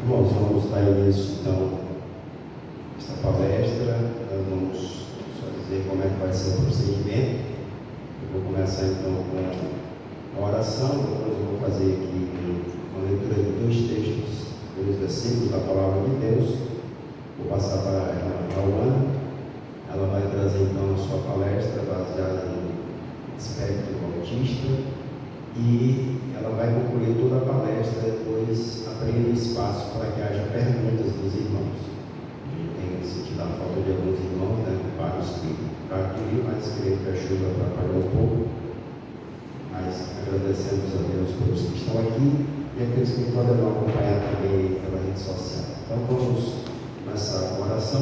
Nós vamos dar início, então, a esta palestra. Nós vamos só dizer como é que vai ser o procedimento. Eu vou começar, então, com a oração. Depois eu vou fazer aqui uma leitura de dois textos, dois versículos da Palavra de Deus. Vou passar para a Luana. Ela vai trazer, então, a sua palestra baseada no espectro autista. E ela vai concluir toda a palestra, depois abrindo espaço para que haja perguntas dos irmãos. A gente tem sentido a falta de alguns irmãos, né? Vários que para adquirir, mas creio que a chuva atrapalhou um pouco. Mas agradecemos a Deus pelos que estão aqui e aqueles que poderão acompanhar também pela rede social. Então vamos começar com a oração,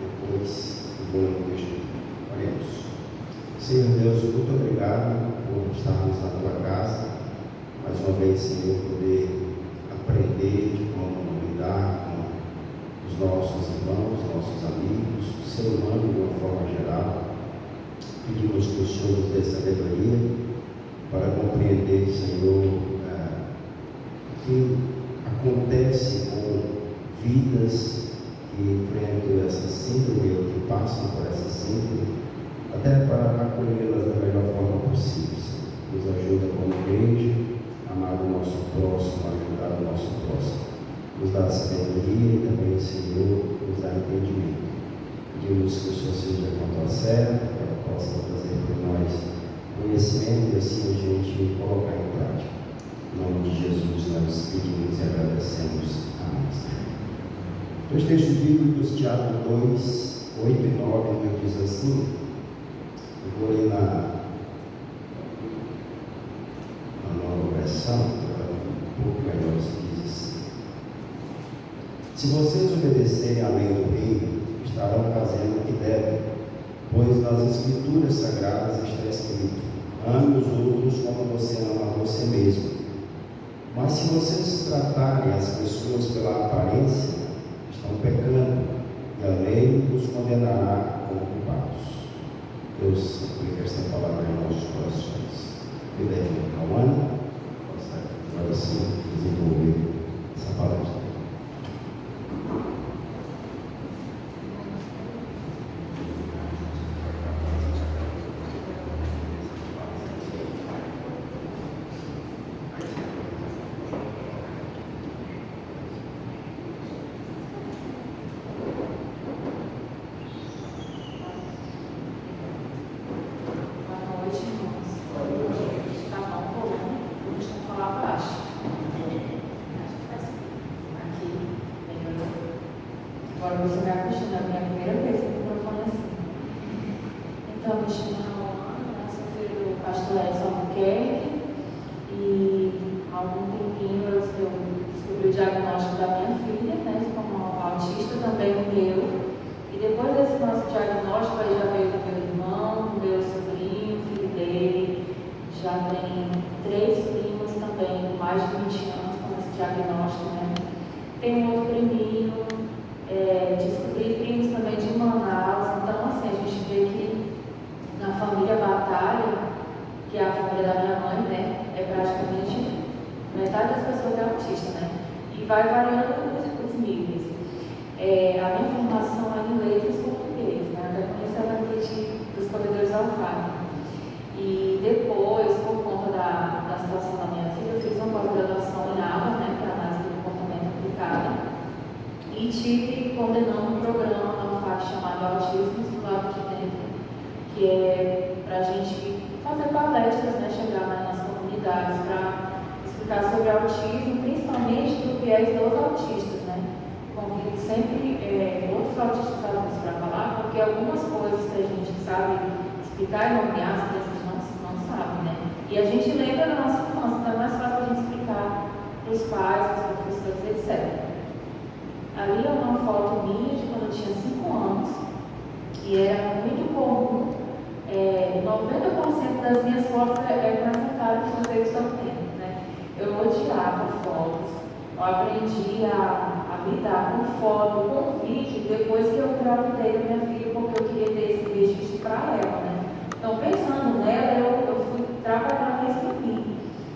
depois o bom texto. Oremos. Senhor Deus, muito obrigado por estarmos na tua casa, mais uma vez, Senhor, poder aprender de como lidar com os nossos irmãos, nossos amigos, o ser humano de uma forma geral. Pedimos que o Senhor nos dê sabedoria para compreender, Senhor, o que acontece com vidas que enfrentam essa síndrome ou que passam por essa síndrome, até para acolhê-las da melhor forma possível. Nos ajuda como igreja, amar o nosso próximo, ajudar o nosso próximo. Nos dá sabedoria e também, Senhor, nos dá entendimento. Pedimos que o Senhor seja com a tua serva, que ela possa trazer para nós conhecimento e assim a gente colocar em prática. Em nome de Jesus nós pedimos e agradecemos. Amém. Dois textos bíblicos, Tiago 2, 8 e 9, diz assim. Eu vou ler na nova versão, um pouco melhor, diz assim: se vocês obedecerem à lei do reino, estarão fazendo o que devem, pois nas Escrituras Sagradas está escrito: ame os outros como você ama a você mesmo. Mas se vocês tratarem as pessoas pela aparência, estão pecando, e a lei os condenará como culpados. Deus aplica esta palavra em nossos corações. E daí, a Ana, possa agora sim desenvolver essa palestra.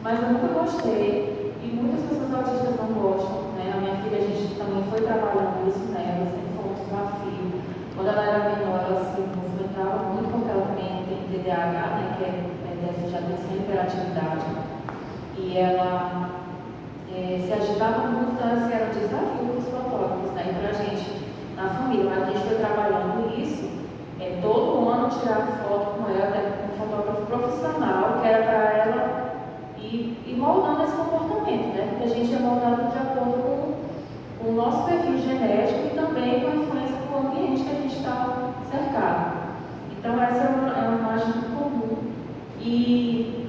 Mas eu nunca gostei, e muitas pessoas autistas não gostam, né? A minha filha, a gente estava muito, assim, era um desafio para os fotógrafos, né? E para a gente, na família, mas a gente foi trabalhando isso, todo ano tirar foto com ela, até com um fotógrafo profissional, que era para ela ir moldando esse comportamento, né? Porque a gente é moldado de acordo com o nosso perfil genético e também com a influência do ambiente que a gente está cercado. Então, essa é uma imagem muito comum. E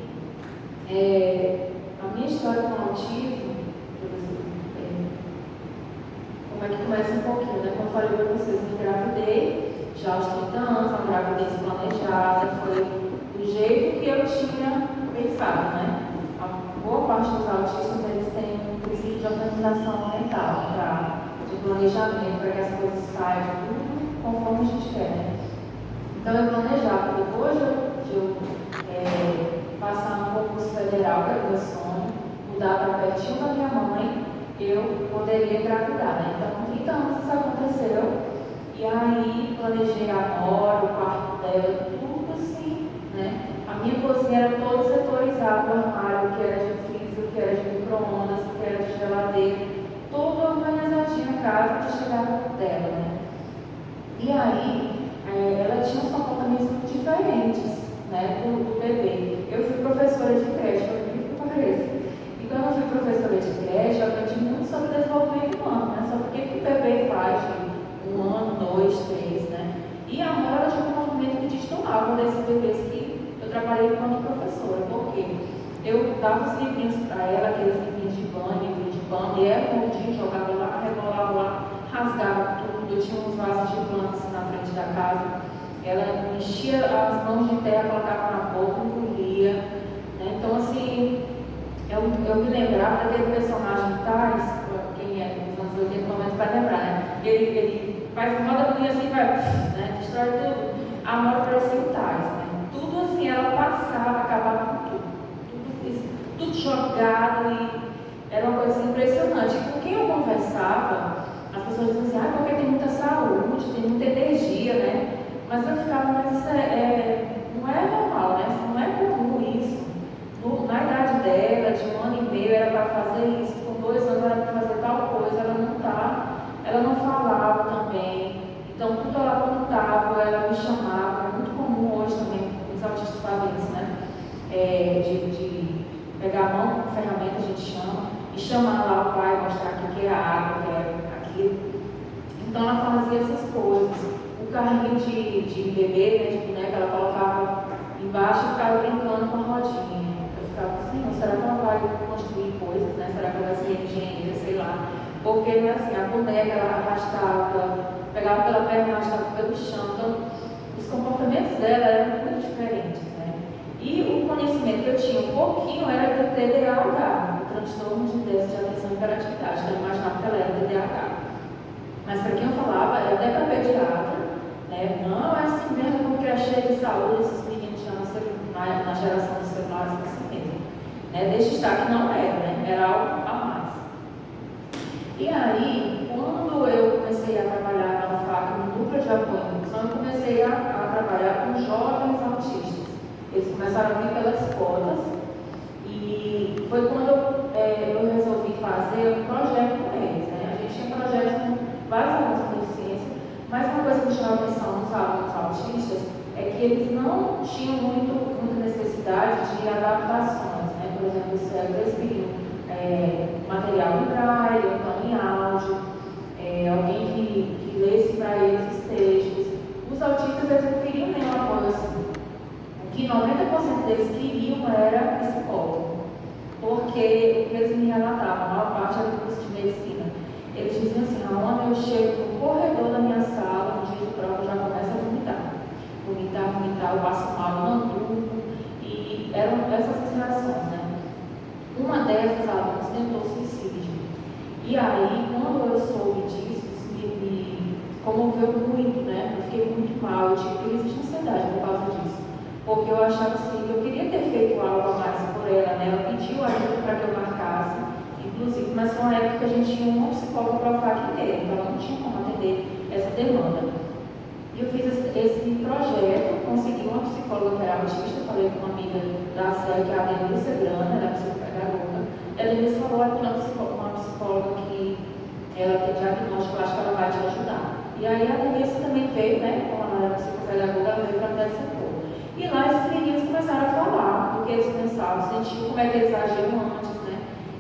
a minha história com o autismo, como é que começa um pouquinho, né? Como eu falei para vocês, me engravidei já aos 30 anos, uma gravidez planejada, foi do jeito que eu tinha pensado, né? A boa parte dos autistas, eles têm um princípio de organização mental, de planejamento, para que as coisas saiam tudo conforme a gente quer, né? Então, eu planejava, depois de eu passar no concurso federal, que era o meu sonho, mudar para pertinho da minha mãe, eu poderia engravidar, né? Então, com 30 anos isso aconteceu, e aí planejei a mora, o quarto dela, tudo assim, né? A minha cozinha era toda setorizada, o armário, o que era de freezer, o que era de micro-ondas, o que era de geladeira, tudo organizadinho a casa para chegar dela, né? E aí, ela tinha uns comportamentos muito diferentes, né, do bebê. Eu fui professora de creche, por incrível que pareça. E quando eu fui professora de creche, eu aprendi muito sobre desenvolvimento humano, né, sobre o que o bebê faz de 1 ano, 2, 3, né. E a Amora tinha um comportamento que destoava desses bebês que eu trabalhei enquanto professora, porque eu dava os livrinhos para ela, aqueles livrinhos de banho, livro de pano, e ela mordia, jogava lá, rebolava lá, rasgava tudo. Eu tinha uns vasos de plantas na frente da casa. Ela enchia as mãos de terra, colocava na boca, engolia, né? Então, assim, eu me lembrava daquele personagem Tais, quem é dos anos 80, 90 vai lembrar, né? Ele faz uma roda bonita assim, vai, né? Destrói tudo. A Amora parecia o Tais, né? Tudo assim, ela passava, acabava com tudo. Tudo jogado, e era uma coisa impressionante. E com quem eu conversava, as pessoas diziam assim, porque tem muita saúde, tem muita energia, né? Mas eu ficava, mas isso não é normal, né? Não é comum isso. Na idade dela, de 1 ano e meio, era para fazer isso, com 2 anos era para fazer tal coisa, ela não falava também. Então, tudo ela contava, ela me chamava. É muito comum hoje também, os autistas fazem isso, né? De pegar a mão com ferramenta, a gente chama, e chamar lá o pai, mostrar que é a água, que é aquilo. Então, ela fazia essas coisas. O carrinho de bebê, né, de boneca, ela colocava embaixo e ficava brincando com a rodinha. Eu ficava assim, será que ela vai construir coisas, né? Será que ela vai ser engenheira, sei lá. Porque, não é assim, a boneca, ela arrastava, pegava pela perna, arrastava pelo chão. Então, os comportamentos dela eram muito diferentes, né? E o conhecimento que eu tinha um pouquinho era do TDAH, o transtorno de déficit de atenção e hiperatividade. Então, eu imaginava que ela era TDAH. Mas para quem eu falava, era até para pediatra, né? Não é assim mesmo, porque é cheio de saúde, esses meninos já na geração dos celulares, assim mesmo. Né? Deixa estar que não era, né? Era algo a mais. E aí, quando eu comecei a trabalhar na UFAC, no núcleo de apoio à inclusão, eu comecei a trabalhar com jovens autistas. Eles começaram a vir pelas cotas, e foi quando eu resolvi fazer um projeto com eles, né? A gente tinha projetos com vários alunos com deficiência, mas uma coisa que me chamou a atenção nos alunos autistas é que eles não tinham muita necessidade de adaptações, né? Por exemplo, eles queriam material em braille, ou então em áudio, alguém que lesse para eles os textos. Os autistas, eles não queriam nenhum apoio assim. O que 90% deles queriam era psicólogo, porque o que eles me relatavam, a maior parte era do curso de medicina. Eles diziam assim, aonde eu chego no corredor da minha sala, no dia de prova, eu já começo a vomitar, eu passo mal, não durmo, e eram essas as reações, né? Uma dessas alunas tentou suicídio. E aí, quando eu soube disso, isso me comoveu muito, né? Eu fiquei muito mal, eu tive crise de ansiedade por causa disso. Porque eu achava assim, que eu queria ter feito algo a mais por ela, né? Ela pediu ajuda para que eu marcasse, inclusive, mas foi uma época que a gente tinha uma psicóloga para a FAC inteira, então ela não tinha como atender essa demanda. E eu fiz esse projeto, consegui uma psicóloga que era autista, falei com uma amiga da SEL, que é a Denise Grana, ela é psicopedagoga, ela me falou que uma psicóloga que ela tem diagnóstico, eu acho que ela vai te ajudar. E aí a Denise também veio, né, como ela era psicopedagoga, ela veio para dar esse apoio. E lá esses meninos começaram a falar do que eles pensavam, sentiam como é que eles agiam antes, né?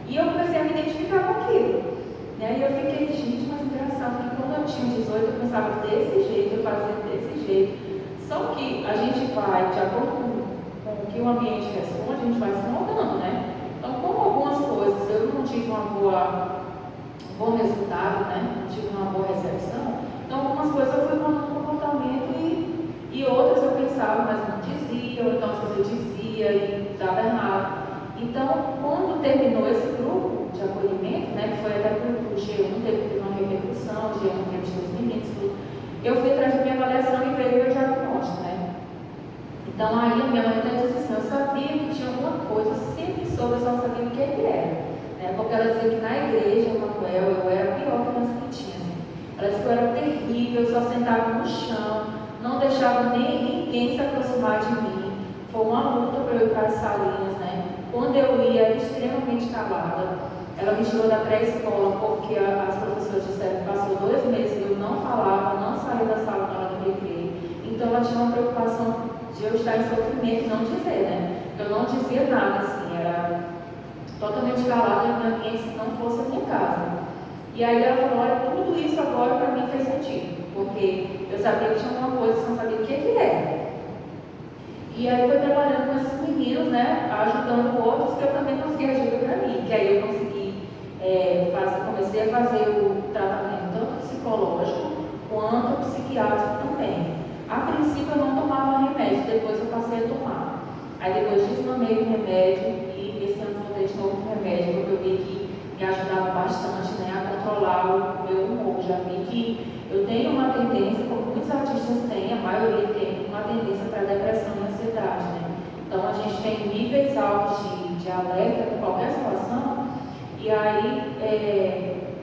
E eu comecei a me identificar com aquilo. Né? E eu fiquei, gente, mas engraçado, que quando eu tinha 18 eu pensava desse jeito, eu fazia desse jeito. Só que a gente vai, de acordo com o que o ambiente responde, a gente vai se moldando, né? Então, como algumas coisas eu não tive um bom resultado, né? Não tive uma boa recepção, então algumas coisas eu fui mudando o comportamento e outras eu pensava, mas não dizia, ou então se eu dizia e dava errado. Então, quando terminou esse grupo de acolhimento, né, que foi até para o G1, teve uma repercussão, o G1 entrevistou os meninos, tudo, eu fui atrás da minha avaliação e veio o meu diagnóstico, né? Então, aí a minha mãe até disse assim, eu sabia que tinha alguma coisa, sempre soube, eu só não sabia o que era. Né? Porque ela dizia que na igreja, Manuel, eu era a pior criança que tinha. Assim. Ela disse que eu era terrível, eu só sentava no chão, não deixava nem ninguém se aproximar de mim. Foi uma luta para eu ir para as salinhas, né? Quando eu ia, era extremamente calada. Ela me tirou da pré-escola porque as professoras disseram que passou 2 meses e eu não falava, não saía da sala na hora do recreio. Então ela tinha uma preocupação de eu estar em sofrimento e não dizer, né? Eu não dizia nada, assim, era totalmente calada em ambiente que não fosse a minha casa. E aí ela falou, olha, tudo isso agora para mim fez sentido, porque eu sabia que tinha uma coisa, só não sabia o que era. E aí foi trabalhando com esses meninos, né, ajudando outros, que eu também consegui ajuda para mim, que aí eu consegui comecei a fazer o tratamento tanto psicológico quanto psiquiátrico também. A princípio eu não tomava remédio, depois eu passei a tomar. Aí depois desmamei o remédio e esse ano voltei de novo com remédio, porque eu vi que me ajudava bastante, né, a controlar o meu humor. Já vi que eu tenho uma tendência, como muitos artistas têm, a maioria tem uma tendência para depressão e ansiedade, né? Então a gente tem níveis altos de alerta com qualquer situação. E aí,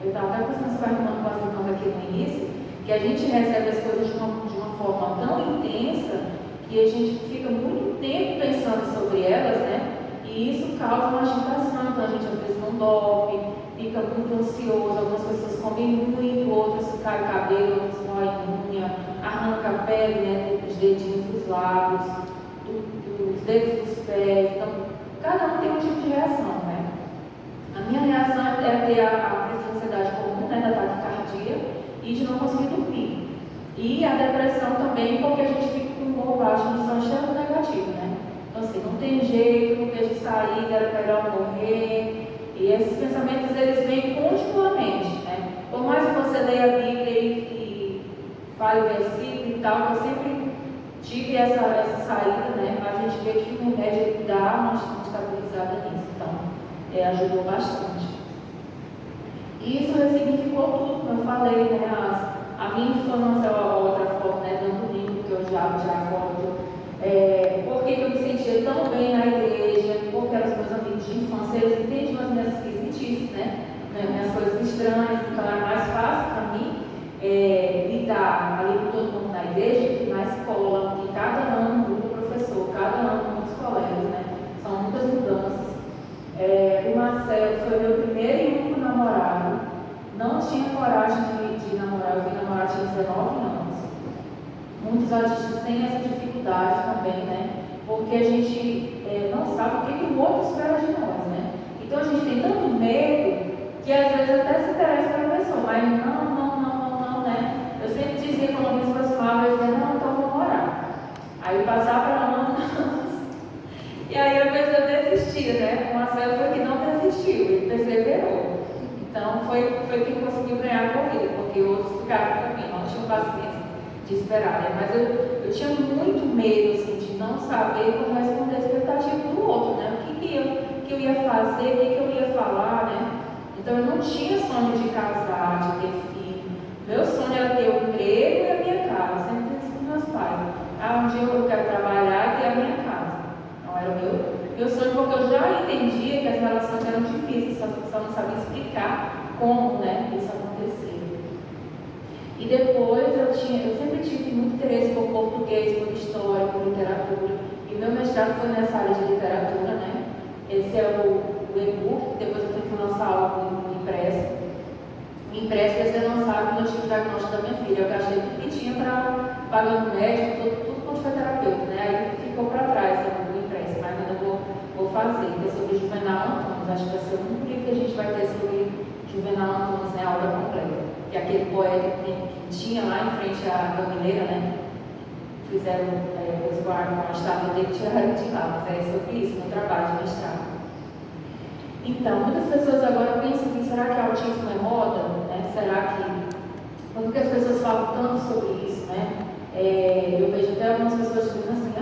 eu estava até conversando com as irmãs aqui no início, que a gente recebe as coisas de uma forma tão intensa que a gente fica muito tempo pensando sobre elas, né? E isso causa uma agitação, então a gente às vezes não dorme, fica muito ansioso, algumas pessoas comem muito, outras cai cabelo, outras rói unha, arranca a pele, né? Dos dedinhos dos lábios, dos dedos dos pés, então cada um tem um tipo de reação, né? A minha reação é ter a crise de ansiedade comum, né, da taquicardia e de não conseguir dormir. E a depressão também, porque a gente fica com um humor baixo, no só enxerga negativo, né? Então assim, não tem jeito, não vejo saída, era melhor morrer. E esses pensamentos, eles vêm continuamente, né? Por mais que você leia a Bíblia e fale o versículo e tal, eu sempre tive essa saída, né? Mas a gente vê que o remédio dá uma estabilizada nisso. Então, ajudou bastante. Isso ressignificou tudo, como eu falei, né? A minha infância, a outra forma, né? Dando o livro que eu já acordo. Por que eu me sentia tão bem na igreja? Porque eram os meus amigos de infância, eles entendiam as minhas esquisitices, né? Minhas coisas estranhas, então era mais fácil para mim lidar ali com todo mundo na igreja que na escola, que cada ano muda o professor, cada ano muda os colegas, né? São muitas mudanças. O Marcelo foi meu primeiro e único namorado. Não tinha coragem de namorar, eu fui namorar, tinha 19 anos. Muitos artistas têm essa dificuldade também, né? Porque a gente não sabe o que o outro espera de nós, né? Então a gente tem tanto medo que às vezes até se interessa pela pessoa, mas não, né? Eu sempre dizia quando alguém se aproximava, eu dizia, não, então vou namorar. Aí passava para anos. E aí a pessoa desistia, né? O Marcelo foi que não desistiu, ele perseverou. Então foi quem conseguiu ganhar a corrida, porque outros ficaram por mim, não tinham paciência de esperar, né? Mas eu tinha muito medo, assim, de não saber corresponder à expectativa do outro, né? O que eu ia fazer, o que eu ia falar, né? Então eu não tinha sonho de casar, de ter filho. Meu sonho era ter o emprego e a minha casa, sempre disse com meus pais. Um dia eu quero trabalhar e ter a minha casa. Era o meu sonho, porque eu já entendia que as relações eram difíceis, só não sabia explicar como, né, isso acontecia. E depois eu sempre tive muito interesse por português, por história, por literatura. E meu mestrado foi nessa área de literatura, né? Esse é o e-book, depois eu tenho que lançar algo impresso. O impresso vai ser lançado quando eu tive o diagnóstico da minha filha. Eu gastei tudo que tinha para pagar no médico, tudo quanto foi terapeuta, né? Aí ficou para trás o impresso, mas ainda vou fazer, que é sobre Juvenal Antunes. Acho que vai ser o único livro que a gente vai ter sobre Juvenal Antunes, né? A obra completa. Que é aquele poeta que tinha lá em frente à Gamileira, né? Fizeram uma estátua dele e tiraram de lá, mas é sobre isso, no trabalho de mestrado. Então, muitas pessoas agora pensam que será que autismo é moda? Né? Será que... Porque as pessoas falam tanto sobre isso, né? Eu vejo até algumas pessoas dizendo assim,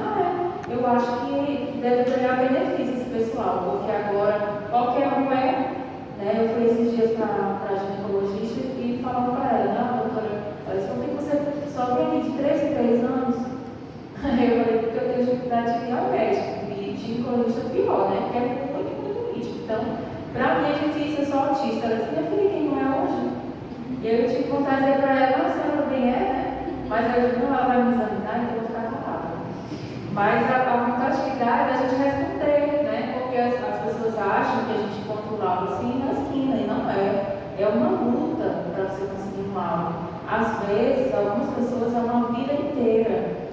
eu acho que deve ganhar benefício esse pessoal, porque agora qualquer um né? Eu fui esses dias para a ginecologista e falando para ela, não, doutora, parece que você sofre ali de 3 em 3 anos. Eu falei, porque eu tenho dificuldade de ir ao médico, e ginecologista pior, né? Porque é muito nítido. Então, para mim é difícil, eu sou autista. Ela disse, minha filha, quem não é hoje? E eu tive vontade de dizer para ela, nossa, ela bem né? Mas eu digo, não, ela vai me examinar, então eu vou ficar calada. Mas a vontade que dá é a gente responder, né? Porque as pessoas acham que a gente controla assim na esquina, e não é. É uma luta para você conseguir um algo. Às vezes, algumas pessoas é uma vida inteira.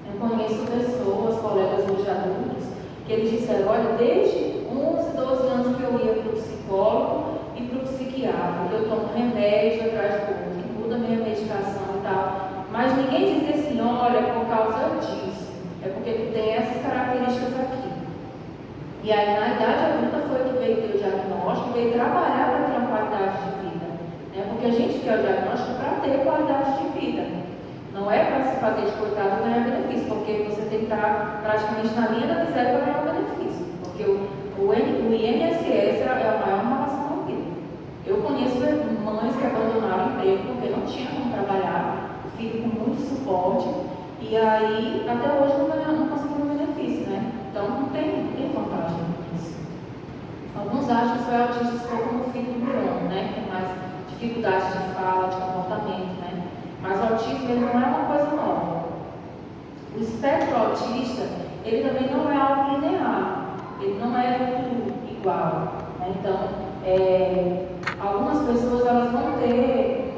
Eu conheço pessoas, colegas hoje adultos, que eles disseram, olha, desde 11, 12 anos que eu ia para o psicólogo e para o psiquiatra, que eu tomo remédio atrás do outro, que muda minha medicação e tal. Mas ninguém diz assim, olha, por causa disso, é porque tu tem essas características aqui. E aí, na idade adulta, foi que veio ter o diagnóstico, veio trabalhar para ter uma qualidade de vida. Né? Porque a gente quer o diagnóstico para ter qualidade de vida. Não é para se fazer de coitado ganhar benefício, porque você tem que estar praticamente na linha da miséria para ganhar o benefício. Porque o INSS é a maior relação da vida. Eu conheço mães que abandonaram o emprego porque não tinham como trabalhar, o filho com muito suporte, e aí até hoje não conseguiram benefício, né? Então não tem vantagem nisso. Alguns acham que o autista for como o filho do Bruno, né? Tem mais dificuldade de fala, de comportamento, né? Mas o autismo ele não é uma coisa nova. O espectro autista, ele também não é algo linear, ele não é tudo igual. Né? Então, algumas pessoas elas vão ter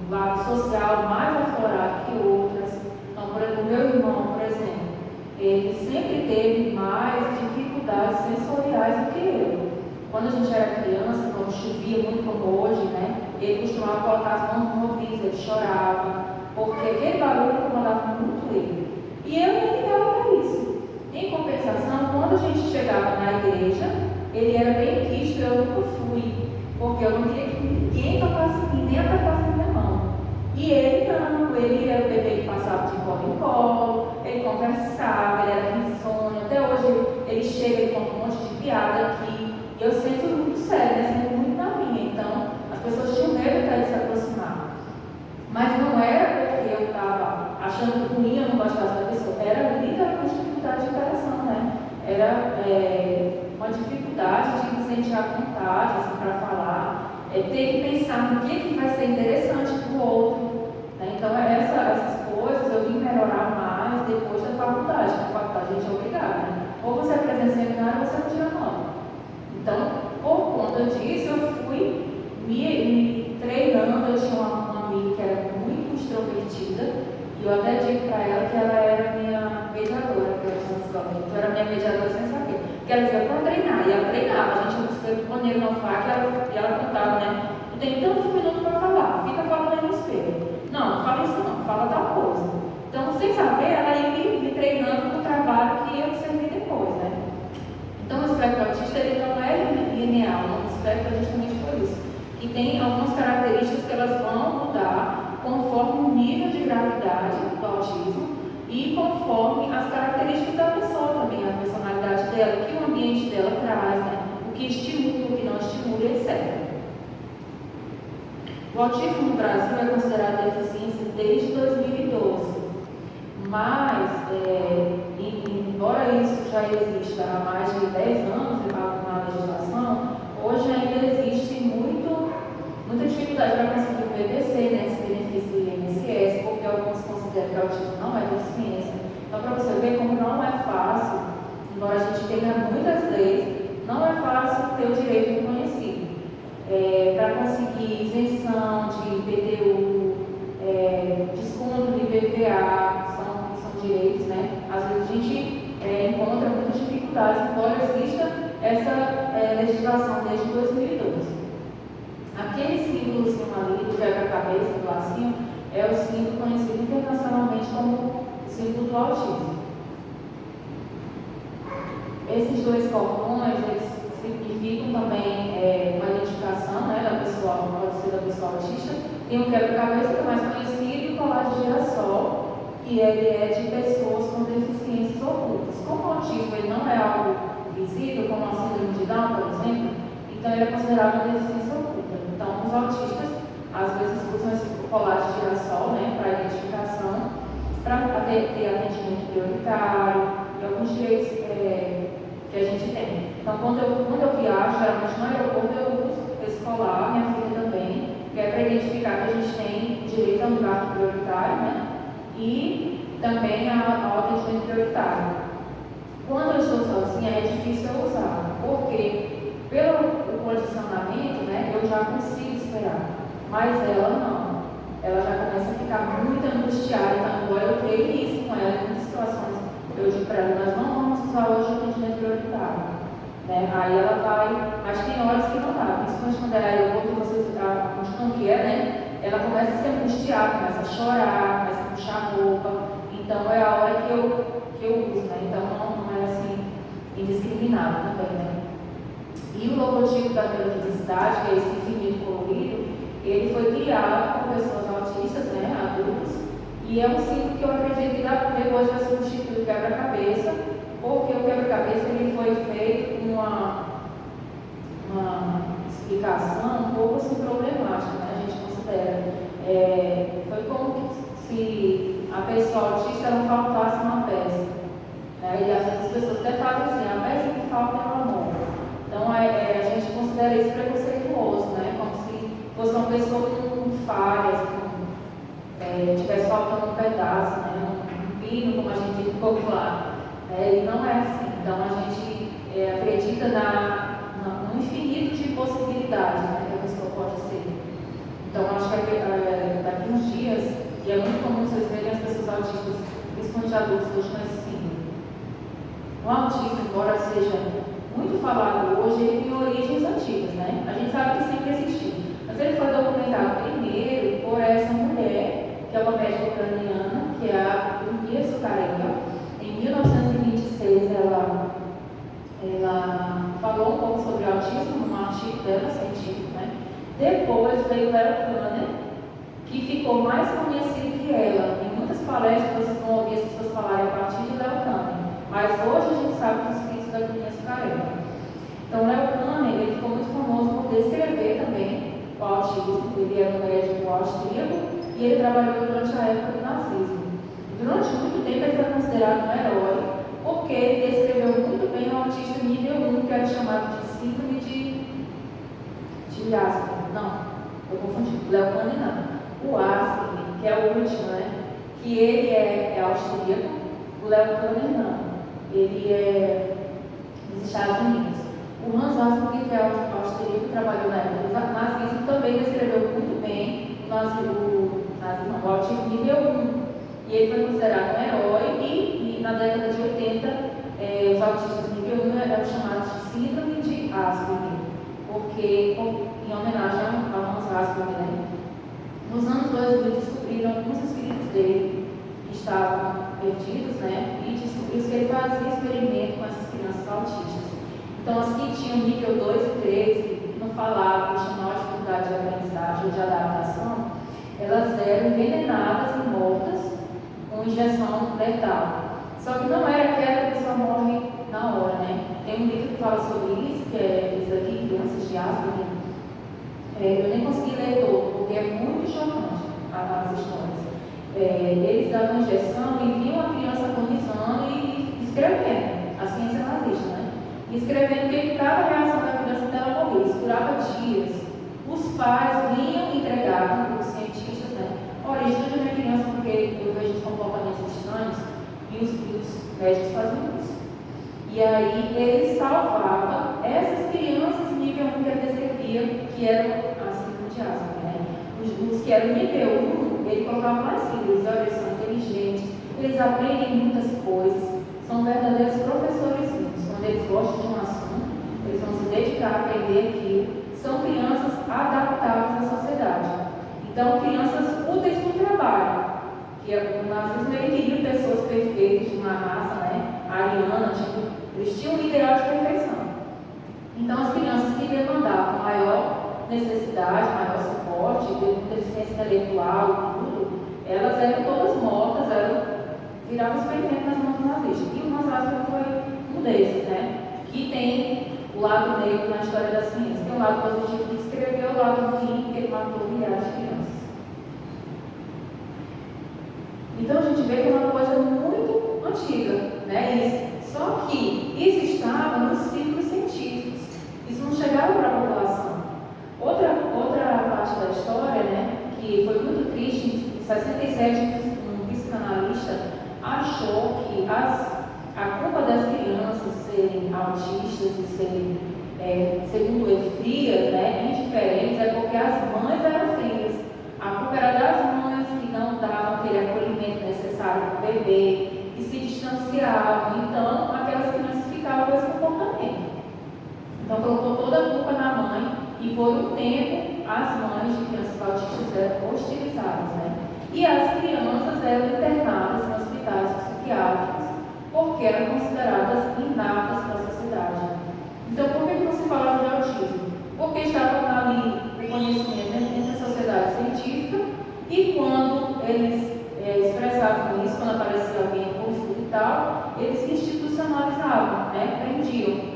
um lado social mais aflorado que outras. Então, por exemplo, o meu irmão, por exemplo, ele sempre teve mais dificuldades sensoriais do que eu. Quando a gente era criança, quando chovia muito como hoje, né? Ele costumava colocar as mãos no ouvido, ele chorava, porque aquele barulho incomodava muito ele. E eu nem ligava para isso. Em compensação, quando a gente chegava na igreja, ele era bem quisto, eu nunca fui, porque eu não queria que ninguém tocasse em mim, nem apertasse a minha mão. E ele não, ele era o bebê que passava de colo em colo, ele conversava, ele era risonho, até hoje ele chega e conta um monte de piada aqui. E eu sempre fui muito séria, né? Sempre muito na minha. Então, as pessoas tinham medo até de se aproximar. Mas não era porque eu estava achando ruim, eu não gostasse da pessoa. Era literalmente dificuldade de interação, né? Era uma dificuldade de me sentir à vontade, assim, para falar. Ter que pensar no que vai ser interessante para o outro. Né? Então, essas coisas eu vim melhorar mais depois da faculdade. Na faculdade a gente é obrigado, né? Ou você apresenta seminário ou você não tira nota. Então, por conta disso, eu fui me treinando. Eu tinha uma amiga que era muito extrovertida, e eu até digo para ela que ela era minha mediadora, porque eu tinha escola, então era minha mediadora sem saber. Porque ela dizia para treinar, e ela treinava. A gente ia no banheiro no faca e ela contava, né? Tu tem tantos minutos para falar, fica falando aí no espelho. Não fala isso não, fala tal coisa. Então, sem saber, ela ia me treinando para o trabalho que ia me servir depois, né? Então, o espectro autista ele não é linear, o espectro é justamente por isso. Que tem algumas características que elas vão mudar conforme o nível de gravidade do autismo e conforme as características da pessoa também, a personalidade dela, o que o ambiente dela traz, né? O que estimula, o que não estimula, etc. O autismo no Brasil é considerado deficiência desde 2012. Mas, embora isso já exista há mais de 10 anos na legislação, hoje ainda existe muita dificuldade para conseguir o BPC, né, esse benefício do INSS, porque alguns consideram que o autismo não é deficiência. Então, para você ver como não é fácil, embora a gente tenha muitas leis, não é fácil ter o direito reconhecido. Para conseguir isenção de IPTU, desconto de IPVA, são direitos, né? Às vezes a gente encontra muitas dificuldades, embora exista essa legislação desde 2012. Aquele símbolozinho ali do quebra-cabeça, do lacinho, é o símbolo conhecido internacionalmente como símbolo do autismo. Esses dois cordões, eles significam também uma identificação, né, da pessoa, pode ser da pessoa autista. Tem o quebra-cabeça, que é mais conhecido, e o colar de girassol, que ele é de pessoas com deficiências ocultas. Como o autismo ele não é algo visível, como a síndrome de Down, por exemplo, então ele é considerado uma deficiência oculta. Então, os autistas, às vezes, usam esse colar de girassol, né, para identificação, para ter atendimento prioritário e alguns direitos que a gente tem. Então, quando eu viajo, geralmente no aeroporto, eu uso esse colar, minha filha também, que é para identificar que a gente tem direito a um lugar prioritário, né, e também ao atendimento prioritário. Quando eu estou sozinha, é difícil eu usar, porque pelo condicionamento, né, eu já consigo esperar, mas ela não. Ela já começa a ficar muito angustiada, então agora eu treino isso com ela em muitas situações. Eu digo para ela, nós não vamos usar hoje o atendimento prioritário, né? Aí ela vai, mas tem horas que não dá, principalmente quando é aeroporto, vocês acostumam que né? Ela começa a se angustiar, começa a chorar, começa a puxar a roupa, então é a hora que eu uso, né? Então não é assim, indiscriminado também, né? E o logotipo da Biodiversidade, que é esse infinito colorido, ele foi criado por pessoas autistas, né, adultos, e é um símbolo que eu acredito que depois vai substituir o quebra-cabeça, porque o quebra-cabeça ele foi feito com uma explicação um pouco assim problemática, né, a gente considera. Foi como se a pessoa autista não faltasse uma peça, né, e às vezes as pessoas até fazem assim, a peça que falta é o amor. Então a gente considera isso preconceituoso, né, como se fosse uma pessoa com falhas, tivesse faltando um pedaço, né, um pino, como a gente diz popular. E não é assim. Então a gente acredita no infinito de possibilidades, né, que a pessoa pode ser. Então acho que daqui uns dias, e é muito comum vocês verem as pessoas autistas, principalmente adultos, hoje com esse símbolo. O autismo, embora seja muito falado hoje, ele tem origens antigas, né? A gente sabe que sempre existiu. Mas ele foi documentado primeiro por essa mulher, que é uma médica ucraniana, que é a Lunia Sukarenko. Em 1926, ela falou um pouco sobre o autismo num artigo dela, científico, né? Depois veio Leo Kanner, que ficou mais conhecido que ela. Em muitas palestras vocês vão ouvir as pessoas falarem a partir de Leo Kanner. Mas hoje a gente sabe dos escritos da Lunia Sukarenko. Então, Leo Kanner, ele ficou muito famoso por descrever também o autismo. Ele era um médico austríaco e ele trabalhou durante a época do nazismo. Durante muito tempo ele foi considerado um herói, porque ele descreveu muito bem o autista nível 1, que era chamado de síndrome de Asperger. Não, eu confundi. Leo Kanner não. O Asperger, que é o último, né? Que ele é austríaco, o Leo Kanner não. Ele é dos Estados Unidos. O Hans Asperger, que é austríaco, trabalhou na época do nazismo, também descreveu muito bem o autismo nível 1. E ele foi considerado um herói e na década de 80, os autistas nível 1 eram chamados de síndrome de Asperger, porque em homenagem a Hans Asperger, né? Nos anos 2000 descobriram alguns espíritos dele que estavam perdidos, né? E descobriu que ele fazia experimento com essas crianças autistas. Então, as que tinham nível 2 e 3, que não falavam, tinham maior dificuldade de aprendizagem ou de adaptação, elas eram envenenadas e mortas com injeção letal. Só que não era aquela que a pessoa morre na hora, né? Tem um livro que fala sobre isso, que é esse aqui, Crianças de Asperger. Eu nem consegui ler todo, porque é muito chocante as histórias. Eles davam injeção e viam a criança agonizando e escrevendo, a ciência nazista, né? Escrevendo que cada reação da criança até ela morrer, isso durava dias. Os pais vinham e entregavam, os cientistas, né? Olha, estude a minha criança porque eu vejo os comportamentos estranhos, e os médicos faziam isso. E aí ele salvava essas crianças nível 1 que ele descrevia, que eram assim, de aspas, né? Os que eram nível 1, ele colocava mais simples, olha, eles são inteligentes, eles aprendem muitas coisas, são verdadeiros professores. Quando eles gostam de um assunto, eles vão se dedicar a aprender aquilo. São crianças adaptáveis à sociedade. Então, crianças úteis para o trabalho. Que o nazismo ele queria pessoas perfeitas, de uma raça, né, ariana, tipo, eles tinham um ideal de perfeição. Então, as crianças que demandavam maior necessidade, maior suporte, deficiência intelectual e tudo, elas eram todas mortas, viravam experimento nas mãos do nazista. E o nazismo foi um desses, né, que tem o lado negro na história da ciência. Tem o lado positivo que escreveu, o lado ruim que ele matou milhares de crianças. Então a gente vê que é uma coisa muito antiga, né? Isso. Só que isso estava nos ciclos científicos. Isso não chegava para a população. Outra parte da história, né, que foi muito triste, em 67 um psicanalista achou que a culpa das crianças serem autistas e serem, segundo ele, frias, né, indiferentes, é porque as mães eram frias. A culpa era das mães que não davam aquele acolhimento necessário para o bebê, que se distanciavam. Então, aquelas crianças ficavam com esse comportamento. Então, colocou toda a culpa na mãe e, por um tempo, as mães de crianças autistas eram hostilizadas, né? E as crianças eram internadas em hospitais psiquiátricos, porque eram consideradas inatas para a sociedade. Então, por que não se falava de autismo? Porque estavam ali o conhecimento entre a sociedade científica e quando eles expressavam isso, quando aparecia alguém com estudo e tal, eles institucionalizavam, né? Prendiam.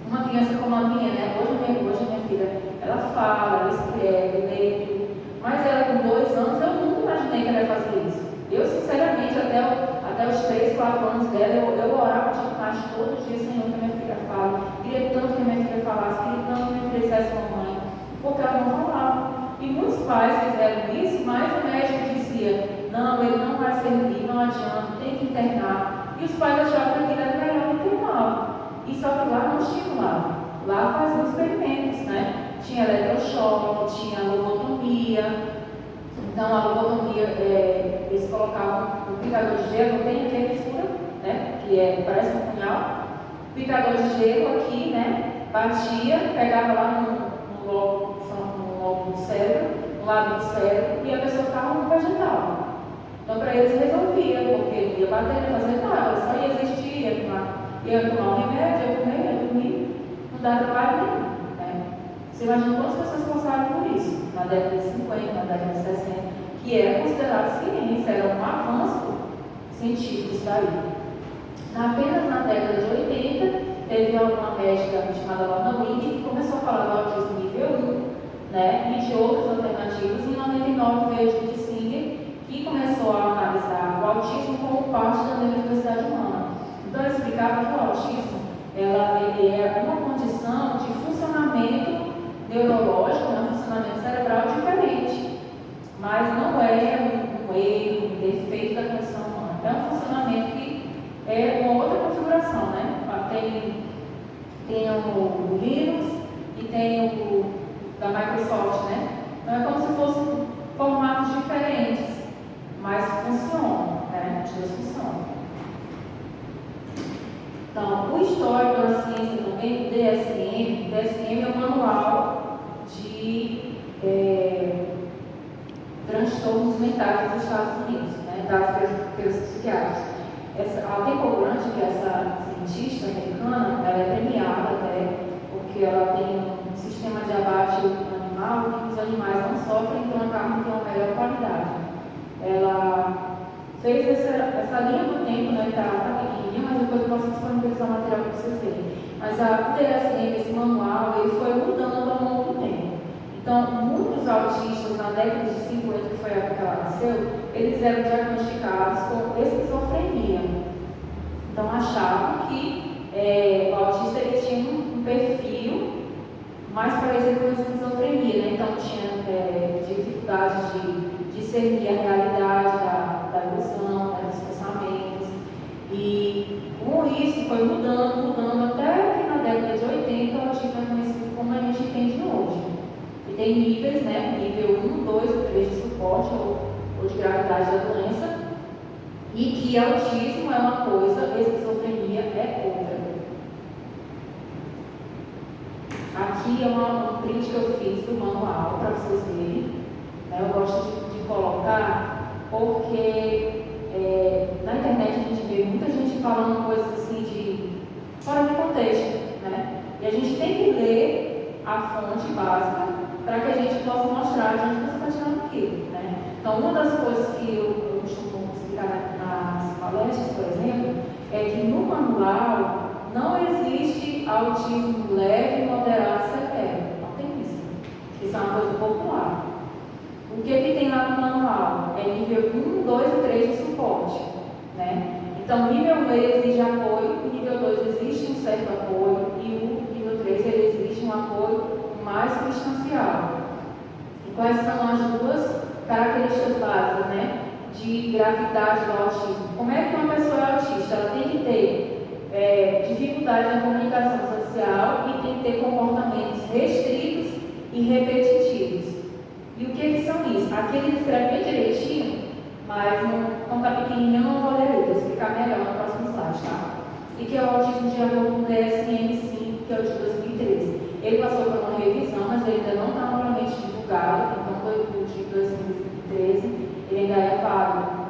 Uma criança como a minha, né? Hoje a minha filha, ela fala, ela escreve, lê tudo, mas ela com 2 anos, eu nunca imaginei que ela ia fazer isso. Eu, sinceramente, até os 3, 4 anos dela, eu orava de mais todos os dias, Senhor, que a minha filha fala. Queria tanto que a minha filha falasse, queria tanto que a minha filha dissesse mamãe, porque ela não falava. E muitos pais fizeram isso, mas o médico dizia, não, ele não vai servir, não adianta, tem que internar. E os pais achavam que era melhor internar. E só que lá não estimulava. Lá faziam experimentos, né? Tinha eletrochoque, tinha lobotomia. Então, a lobotomia, eles colocavam o picador de gelo, tem aqui a textura, né? Que parece um punhal. O picador de gelo aqui, né? Batia, pegava lá no lobo do cérebro, no lado do cérebro, e a pessoa ficava no vegetal. Então, para eles resolvia, porque ia bater, ia fazer nada, só ia existir, ia tomar um remédio, ia comer, ia dormir, não dá trabalho nenhum. Né? Você imagina quantas pessoas passaram por isso, na década de 50, na década de 60, que era considerado ciência, era um avanço científico isso daí. Apenas na década de 80, teve uma médica chamada Lorna Winnie que começou a falar do autismo nível 1, né, e de outras alternativas. Em 99 veio Judith Singer, que começou a analisar o autismo como parte da neurodiversidade humana. Então, ela explicava que o autismo ele é uma condição de funcionamento neurológico, um funcionamento cerebral diferente, mas não é um erro, um defeito da condição humana. É um funcionamento que é uma outra configuração, né? Tem o Linux e tem o da Microsoft, né? Então, é como se fossem formatos diferentes, mas funcionam, né? Os dois funcionam. Então, o histórico da ciência também, o DSM é um manual de transtornos mentais dos Estados Unidos, né, dados pelos psiquiatras. A Temple Grant, que é essa cientista americana, ela é premiada até, porque ela tem um sistema de abate animal que os animais não sofrem, então a carne tem uma melhor qualidade. Ela fez essa linha do tempo, né, está pequenininha, mas depois eu posso disponibilizar o material para vocês verem. Mas o DSM, esse manual, ele foi mudando ao longo do tempo. Então, muitos autistas, na década de 50, que foi a época que ela nasceu, eles eram diagnosticados com esquizofrenia. Então, achavam que o autista ele tinha um perfil mais parecido com a esquizofrenia, né? Então, tinha dificuldade de discernir a realidade da ilusão, né, dos pensamentos. E com isso foi mudando, até que na década de 80 momento, o autismo é conhecido como a gente entende hoje. E tem níveis, né? Nível 1, 2 ou 3 de suporte ou de gravidade da doença. E que autismo é uma coisa, esquizofrenia é outra. Aqui é um print que eu fiz do manual para vocês verem. Eu gosto de colocar porque na internet a gente vê muita gente falando coisas assim de fora de contexto, né? E a gente tem que ler a fonte básica para que a gente possa mostrar de onde você está tirando aquilo, né? Então, uma das coisas que eu costumo explicar nas palestras, por exemplo, é que no manual não existe autismo leve, moderado, severo. Não tem isso. Isso é uma coisa popular. O que tem lá no manual é nível 1, 2 e 3 de suporte, né? Então, nível 1 exige apoio, o nível 2 existe um certo apoio e o nível 3 existe um apoio mais substancial. E quais são as duas características básicas, né, de gravidade do autismo? Como é que uma pessoa é autista? Ela tem que ter dificuldade na comunicação social e tem que ter comportamentos restritos e repetitivos. E o que são isso? Aqui ele escreve bem direitinho, mas não está pequenininho, eu não vou ler ele, vou explicar melhor no próximo slide, tá? E que é o autismo de acordo com o DSM-5, que é o de 2013. Ele passou por uma revisão, mas ele ainda não está normalmente divulgado, então o de 2013 ele ainda é válido.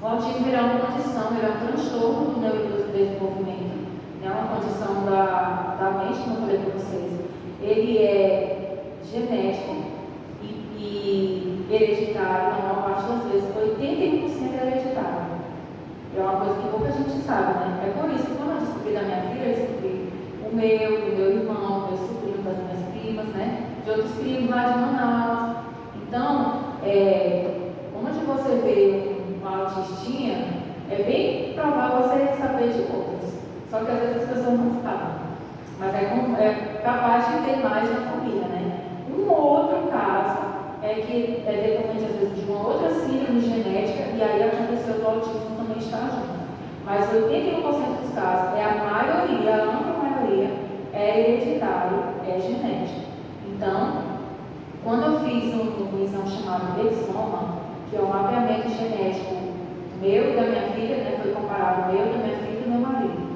O autismo é uma condição, ele é um transtorno do neurodesenvolvimento, é uma condição da mente, como eu falei para vocês. Ele é genético e hereditário, na maior parte das vezes, 81% é hereditário. É uma coisa que pouca gente sabe, né? É por isso que quando eu descobri da minha filha, eu descobri o meu, do meu irmão, do meu sobrinho, das minhas primas, né? De outros primos lá de Manaus. Então, onde você vê uma autistinha, é bem provável você saber de outras. Só que às vezes as pessoas não sabem. Mas é capaz de ter mais na família, né? Um outro caso é que é decorrente, às vezes, de uma outra síndrome genética, e aí aconteceu do autismo também estar junto. Mas 81% dos casos, a maioria, a ampla maioria, é hereditário, é genético. Então, quando eu fiz um exame chamado Exoma, que é um mapeamento genético meu e da minha filha, né, foi comparado meu, da minha filha e do meu marido.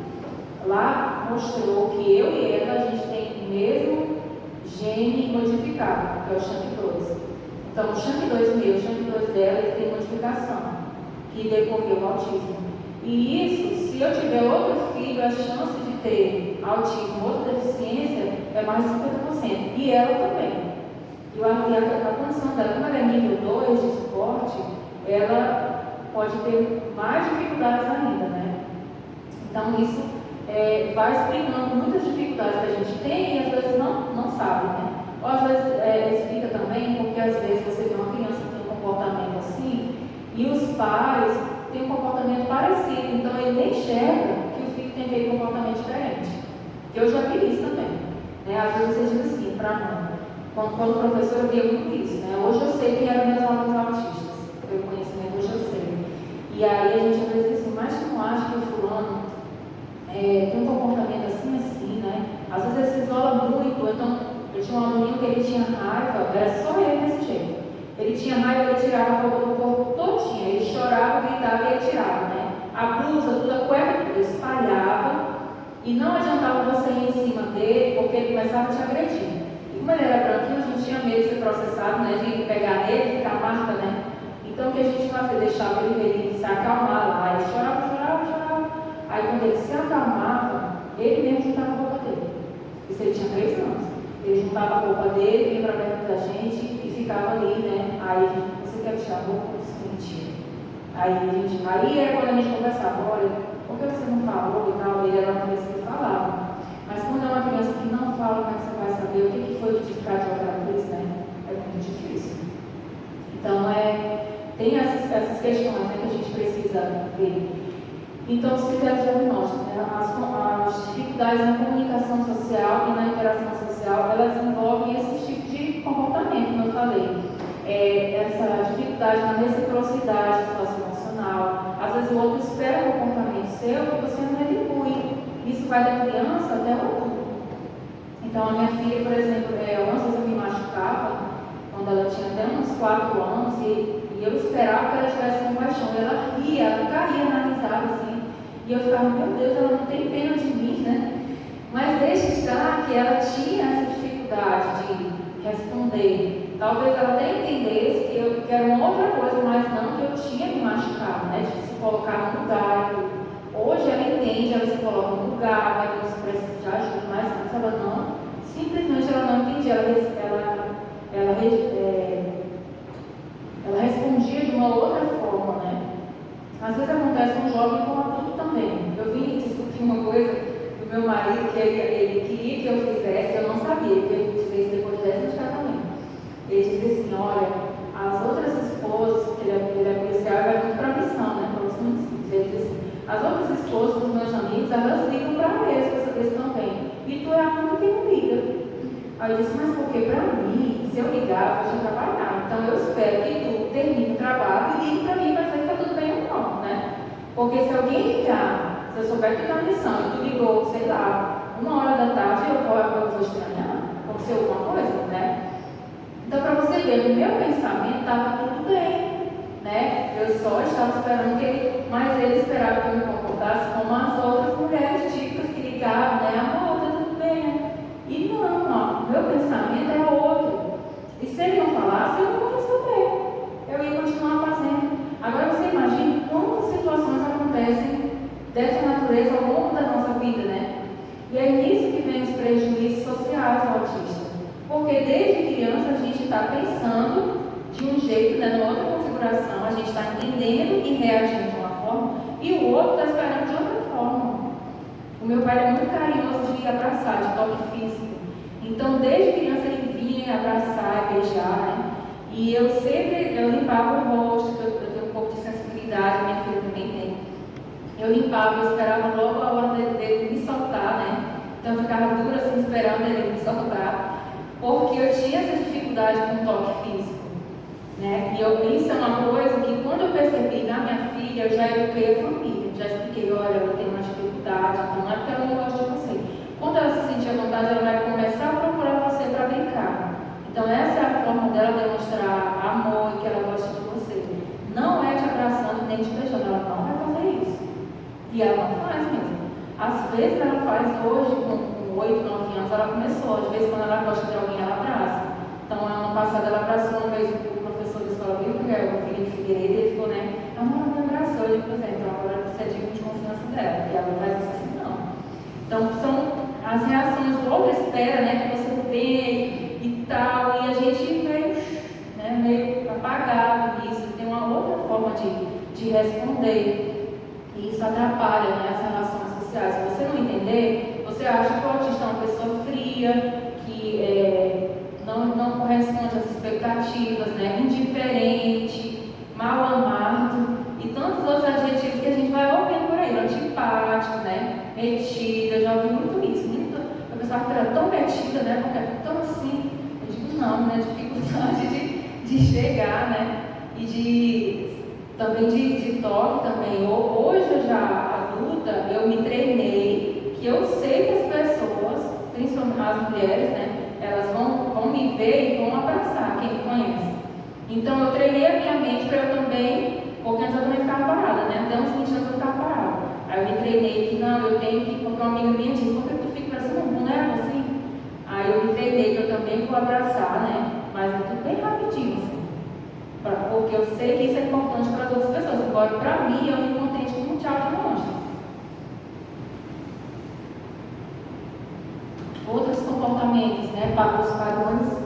Lá mostrou que eu e ela, a gente tem o mesmo gene modificado, que é o SHANK2. Então, o SHANK2 meu, o SHANK2 dela, ele tem modificação, que decorreu o autismo. E isso, se eu tiver outro filho, a chance de ter autismo, outra deficiência, é mais de 50%. E ela também. E a condição dela, como ela é nível 2 de suporte, ela pode ter mais dificuldades ainda, né? Então, isso vai explicando muitas dificuldades que a gente tem e às vezes não sabe, né? Ou às vezes explica também porque às vezes você vê uma criança que tem um comportamento assim e os pais têm um comportamento parecido, então ele nem enxerga que o filho tem aquele comportamento diferente. Eu já vi isso também, né? Às vezes você diz assim para mim, quando o professor via muito isso, né? Hoje eu sei quem eram meus alunos autistas, pelo conhecimento, hoje eu sei. E aí a gente às vezes diz assim, mas tu não acha que o fulano tem um comportamento assim, né? Às vezes ele se isola muito, então eu tinha um aluninho que ele tinha raiva, era só ele desse jeito. Ele tinha raiva, ele tirava a roupa do corpo todinha, ele chorava, gritava e ele tirava, né? A blusa, tudo, a cueca, tudo, espalhava e não adiantava você ir em cima dele porque ele começava a te agredir. E como ele era branquinho, a gente tinha medo de ser processado, né? De pegar nele e ficar marca, né? Então o que a gente fazia? Deixava ele se acalmar lá, ele chorava. Aí quando ele se acalmava, ele mesmo juntava a roupa dele. Isso ele tinha 3 anos. Ele juntava a roupa dele, vinha para perto da gente e ficava ali, né? Aí você quer tirar a roupa? Mentira. Aí era quando a gente conversava, olha, por que você não falou e tal? Ele era uma criança que falava. Mas quando é uma criança que não fala, como é que você vai saber o que foi de ficar de outra vez, né? É muito difícil. Então, tem essas questões, né, que a gente precisa ver. Então, os critérios diagnósticos, né, as dificuldades na comunicação social e na interação social, elas envolvem esse tipo de comportamento, como eu falei. Essa dificuldade na reciprocidade socioemocional. Às vezes o outro espera um comportamento seu que você não retribui. Isso vai da criança até o adulto. Então, a minha filha, por exemplo, umas vezes eu me machucava, quando ela tinha até uns 4 anos, e eu esperava que ela tivesse compaixão. E ela ria, ela caía na risada, assim. E eu ficava, meu Deus, ela não tem pena de mim, né? Mas deixa estar que ela tinha essa dificuldade de responder. Talvez ela até entendesse que era uma outra coisa, mas não que eu tinha me machucado, né? De se colocar no lugar. Hoje ela entende, ela se coloca no lugar, vai ver se precisa de ajuda, mas antes ela não, simplesmente ela não entendia, ela respondia de uma outra forma, né? Às vezes acontece com um jovem e com um adulto também. Eu vim discutir uma coisa do meu marido que ele queria que eu fizesse, eu não sabia, ele veio dizer isso depois de 10 anos de casamento. Ele disse assim, olha, as outras esposas, porque ele é policial e vai muito para a missão, né? Para os municípios. Ele disse assim, as outras esposas dos meus amigos, elas ligam para eles para saber se estão bem. E tu é a única que não liga. Aí eu disse, mas porque para mim, se eu ligar, eu vou trabalhar. Então eu espero que tu termine o trabalho e ligue para mim para saber se está tudo bem ou não, né? Porque se alguém ligar, se eu souber que está na missão e tu ligou, sei lá, 1h da tarde, eu vou estranhar, aconteceu alguma coisa, né? Então, para você ver, no meu pensamento estava tudo bem, né? Eu só estava esperando que ele, mas ele esperava que eu me comportasse como as outras mulheres típicas que ligavam, né? Amor, tá tudo bem, né? E não, ó, meu pensamento era outro. E se ele não falasse, eu não ia saber. Eu ia continuar fazendo. Agora você imagina quantas situações acontecem dessa natureza ao longo da nossa vida, né? E é nisso que vem os prejuízos sociais do autista. Porque desde criança a gente está pensando de um jeito, né, numa outra configuração, a gente está entendendo e reagindo de uma forma, e o outro está esperando de outra forma. O meu pai é muito carinhoso de abraçar, de toque físico. Então, desde criança ele vinha abraçar e beijar, né? E eu limpava o rosto, que eu tenho um pouco de sensibilidade, minha filha também tem. Eu limpava, eu esperava logo a hora dele me soltar, né? Então eu ficava dura assim, esperando ele me soltar, porque eu tinha essa dificuldade com o toque físico, né? E isso é uma coisa que quando eu percebi na minha filha, eu já eduquei a família, já expliquei, olha, ela tem uma dificuldade, então não é porque ela não gosta de você. Quando ela se sentir à vontade, ela vai começar a procurar você para brincar. Então essa é a forma dela demonstrar amor e que ela gosta de você. Não é te abraçando nem te beijando, ela não vai fazer isso. E ela não faz mesmo. Às vezes ela faz hoje, com 8, 9 anos, ela começou. Às vezes quando ela gosta de alguém, ela abraça. Então ano passado ela abraçou uma vez o professor da escola bíblica, que é o Felipe Figueiredo, e ele ficou, né? A mãe me abraçou. Eu digo, então agora você é digno de confiança dela. E ela não faz isso assim, não. Então são as reações, o outro espera, né? Que você vê e tal, e a gente meio apagado nisso, tem uma outra forma de responder, e isso atrapalha, né, as relações sociais. Se você não entender, você acha que o autista é uma pessoa fria, que não corresponde às expectativas, né, indiferente, mal amado, e tantos outros adjetivos que a gente vai ouvindo por aí, antipático, né, metida, eu já ouvi muito isso. Eu pensava que era tão metida, né, porque é tão assim. Eu digo, não, né, dificuldade de chegar, né, e também de toque também. Hoje, eu já adulta, eu me treinei, que eu sei que as pessoas, principalmente as mulheres, né, elas vão me ver e vão abraçar quem me conhece. Então eu treinei a minha mente para eu também, porque antes eu também ficava parada, né, até uns 20 anos eu ficava parada. Aí eu me treinei que não, eu tenho que, porque uma amiga minha disse, por que tu fica parecendo um boneco assim? Aí eu me treinei que eu também vou abraçar, né? Mas é tudo bem rapidinho, assim. Porque eu sei que isso é importante para as outras pessoas. Agora, para mim, eu me contente com um tchau de longe. Outros comportamentos, né? Para os padrões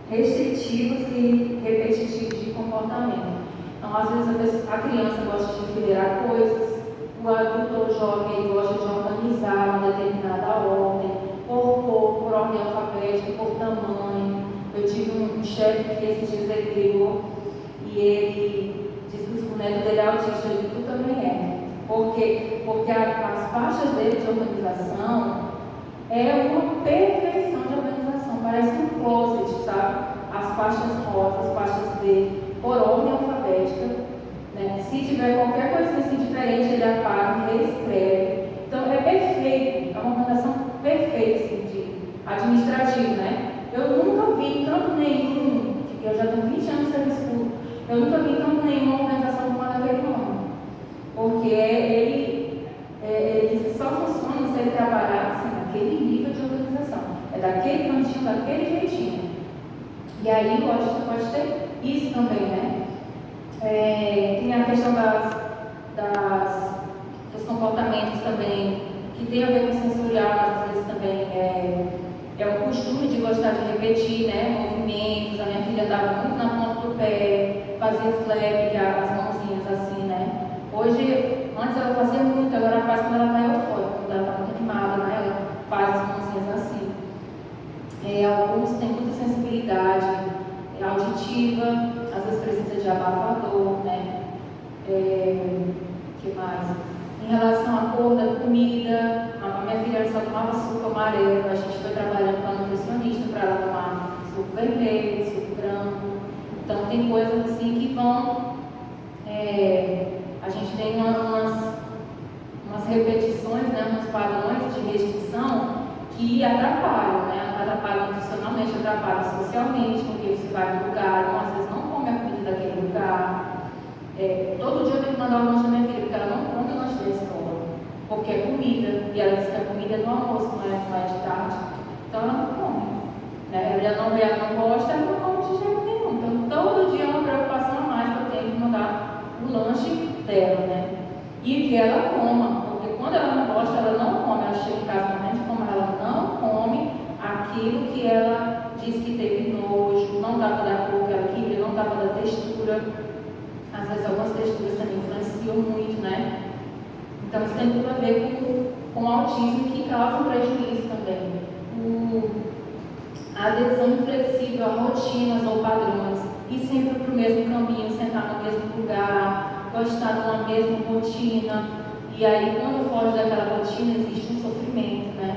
restritivos e repetitivos de comportamento. Então, às vezes, a criança gosta de federar coisas, o adulto ou jovem ele gosta de organizar uma determinada ordem, por ordem alfabética, por tamanho. Eu tive um chefe que esses dias ele ligou e ele disse que o neto dele é autista, eu digo, tu também é. Porque as faixas dele de organização é uma perfeição de organização, parece um closet, sabe? As faixas rosas, as faixas dele, por ordem alfabética, né? Se tiver qualquer coisa assim diferente, ele apaga, reescreve. Então é perfeito, é uma organização perfeita assim, administrativo, né? Eu nunca vi em canto nenhum, eu já tenho 20 anos de serviço público, eu nunca vi em canto nenhum uma organização como a daquele homem. Porque ele só funciona se ele trabalhar assim, naquele nível de organização. É daquele cantinho, daquele jeitinho. E aí, lógico, pode ter isso também, né? Tem a questão dos comportamentos também, que tem a ver com sensorial, mas às vezes também é o costume de gostar de repetir, né? Movimentos. A minha filha estava muito na ponta do pé, fazia flap, que é as mãozinhas assim, né? Hoje, antes ela fazia muito, agora ela faz quando ela está eufórica, quando ela está muito animada, né? Ela faz as mãozinhas assim. Alguns têm muita sensibilidade auditiva, às vezes precisa de abafador, né? Que mais? Em relação à cor da comida, a minha filha só tomava suco amarelo, a gente foi trabalhando com a nutricionista para ela tomar suco vermelho, suco branco. Então tem coisas assim que vão. A gente tem umas repetições, né, uns padrões de restrição que atrapalham, né? Atrapalham nutricionalmente, atrapalham socialmente, porque você vai no lugar, então, às vezes não come a comida daquele lugar. Todo dia eu tenho que mandar o lanche da minha filha, porque ela não come o lanche da escola, porque é comida, e ela diz que a comida é do almoço, não é de tarde, então ela não come. Né? Ela não gosta, ela não come de jeito nenhum. Então todo dia é uma preocupação a mais que eu tenho que mandar o lanche dela, né? E que ela coma, porque quando ela não gosta, ela não come, ela chega em casa morrendo de fome, ela não come aquilo que ela diz que teve nojo, não estava da cor que ela queria, não estava da textura. Às vezes algumas texturas também influenciam muito, né? Então isso tem tudo a ver com o autismo, que causa um prejuízo também. A adesão inflexível a rotinas ou padrões, e sempre para o mesmo caminho, sentar no mesmo lugar, gostar de uma mesma rotina. E aí, quando foge daquela rotina, existe um sofrimento, né?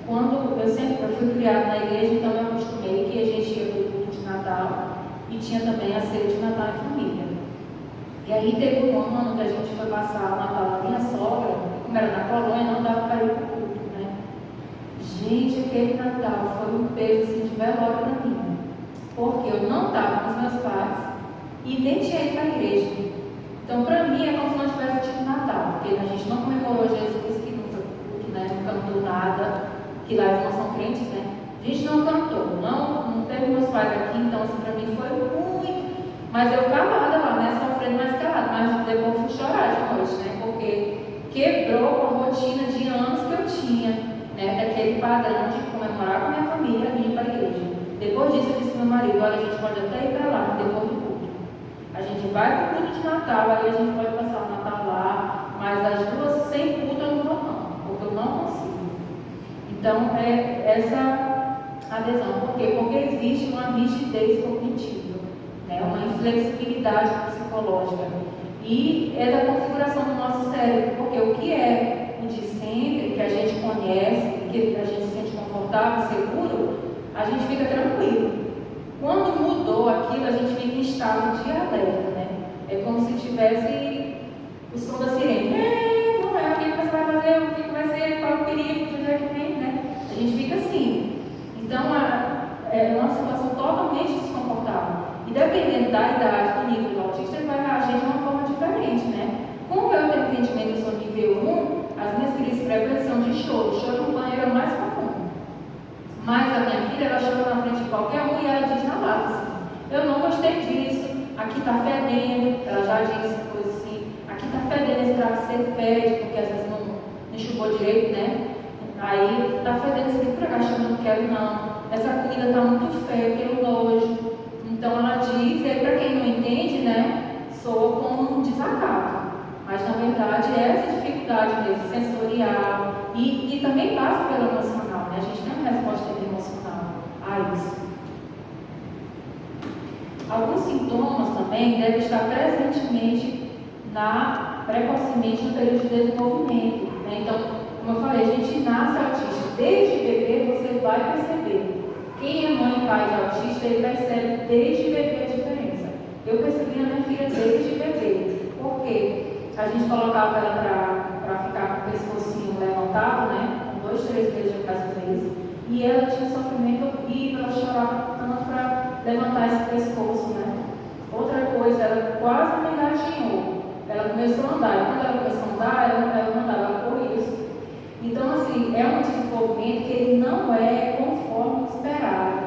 Eu fui criada na igreja, então eu acostumei que a gente ia para o culto de Natal e tinha também a ceia de Natal em família. E aí teve um ano que a gente foi passar o Natal na minha sogra, como era na colônia, não dava para ir para o culto, né? Gente, aquele Natal foi um peso assim, de velório para mim, porque eu não estava com os meus pais e nem tinha ido para a igreja. Então, para mim, é como se não tivesse tido Natal, porque a gente não comemorou Jesus Cristo, que não foi culto, né? Não cantou nada, que lá eles não são crentes, né? A gente não cantou, não teve meus pais aqui, então, assim, para mim foi muito. Mas eu calada lá, né? Sofrendo mais calada, mas depois fui chorar de noite, né? Porque quebrou com a rotina de anos que eu tinha, né? Daquele padrão de comemorar com a minha família e ir para a igreja. Depois disso, eu disse para o meu marido: olha, a gente pode até ir para lá, mas depois do culto. A gente vai para o culto de Natal, aí a gente pode passar o Natal lá, mas as duas sem culto eu não vou não, porque eu não consigo. Então, essa adesão. Por quê? Porque existe uma rigidez cognitiva, né? Uma inflexibilidade psicológica. E é da configuração do nosso cérebro, porque o que é o de sempre, que a gente conhece, que a gente se sente confortável, seguro, a gente fica tranquilo. Quando mudou aquilo, a gente fica em estado de alerta, né? É como se tivesse o som da sirene. Não é, o que você vai fazer, o que vai ser, qual é o perigo, de onde é que vem, né? A gente fica assim. Então, é uma situação totalmente desconfortável. E dependendo da idade, do nível do autista, ele vai reagir de uma forma diferente, né? Como eu tenho entendimento, eu sou nível 1, as minhas crises frequentes são de choro. Choro no banheiro é o mais comum. Mas a minha filha, ela chora na frente de qualquer um e ela diz na lata assim: eu não gostei disso, aqui está fedendo. Ela já disse coisa assim: aqui está fedendo, esse travesseiro fede, porque às vezes não enxugou direito, né? Aí está fedendo, esse livro para cá, eu não quero não. Essa comida está muito feia, pelo nojo. Então ela diz, e aí para quem não entende, né, soa como um desacato. Mas na verdade é essa dificuldade mesmo, sensorial, e também passa pelo emocional, né? A gente tem uma resposta emocional a isso. Alguns sintomas também devem estar precocemente no período de desenvolvimento, né? Então, como eu falei, a gente nasce autista. Desde bebê você vai perceber. Quem é mãe e pai de autista, ele percebe desde bebê a diferença. Eu percebi na minha filha desde bebê. Por quê? A gente colocava ela para ficar com o pescocinho levantado, né? Com 2, 3 meses de fazer isso. E ela tinha um sofrimento horrível, ela chorava tanto para levantar esse pescoço, né? Outra coisa, ela quase me engatinhou. Ela começou a andar, e quando ela começou a andar, ela andava, ela corria. Então, assim, é um desenvolvimento que ele não é conforme o esperado.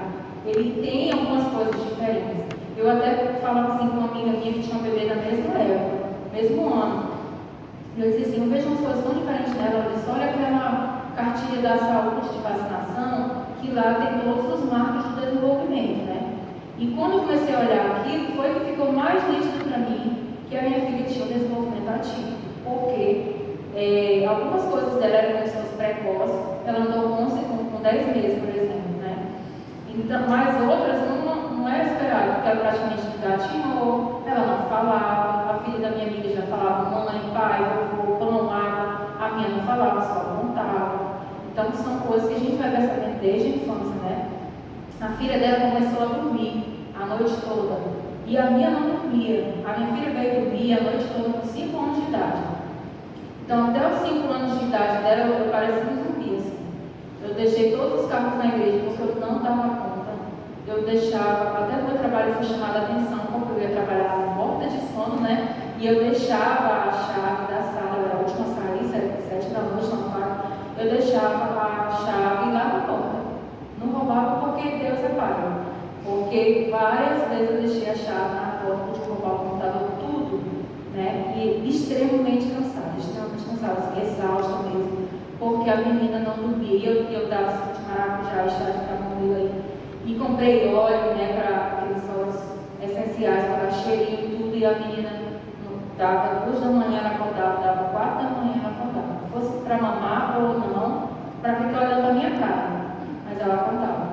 Ele tem algumas coisas diferentes. Eu até falava assim com uma amiga minha que tinha um bebê na mesma época, mesmo ano. Eu disse assim, eu vejo umas coisas tão diferentes nela. Ela disse, olha aquela cartilha da saúde de vacinação, que lá tem todos os marcos do desenvolvimento, né? E quando eu comecei a olhar aquilo, foi que ficou mais nítido para mim que a minha filha tinha um desenvolvimento ativo. Porque algumas coisas dela eram pessoas precoces, ela andou com 10 meses, por exemplo, né? Então, mas outras não era esperado, porque ela praticamente engatinhou, ela não falava, a filha da minha amiga já falava mãe, pai, vovô, pão, água, a minha não falava, só apontava. Então, são coisas que a gente vai percebendo desde a infância, né? A filha dela começou a dormir a noite toda, e a minha não dormia. A minha filha veio dormir a noite toda com 5 anos de idade. Então, até os 5 anos de idade dela, eu parecia um zumbi, assim. Eu deixei todos os carros na igreja porque eu não dava conta. Eu deixava, até o meu trabalho foi chamado a atenção, porque eu ia trabalhar morta de sono, né? E eu deixava a chave da sala, era a última a sair, 7 da noite, não fala. Eu deixava a chave lá na porta. Não roubava porque Deus é pai. Porque várias vezes eu deixei a chave na porta de roubar o computador, tudo, né? E extremamente cansada, assim, exausta mesmo. Porque a menina não dormia, eu dava suco de maracujá e chá de camomila aí. E comprei óleo, né, para aqueles óleos essenciais para dar cheirinho e tudo, e a menina dava 2 da manhã, ela acordava, dava 4 da manhã, ela acordava. Fosse para mamar ou não, para ficar olhando a minha cara, mas ela acordava.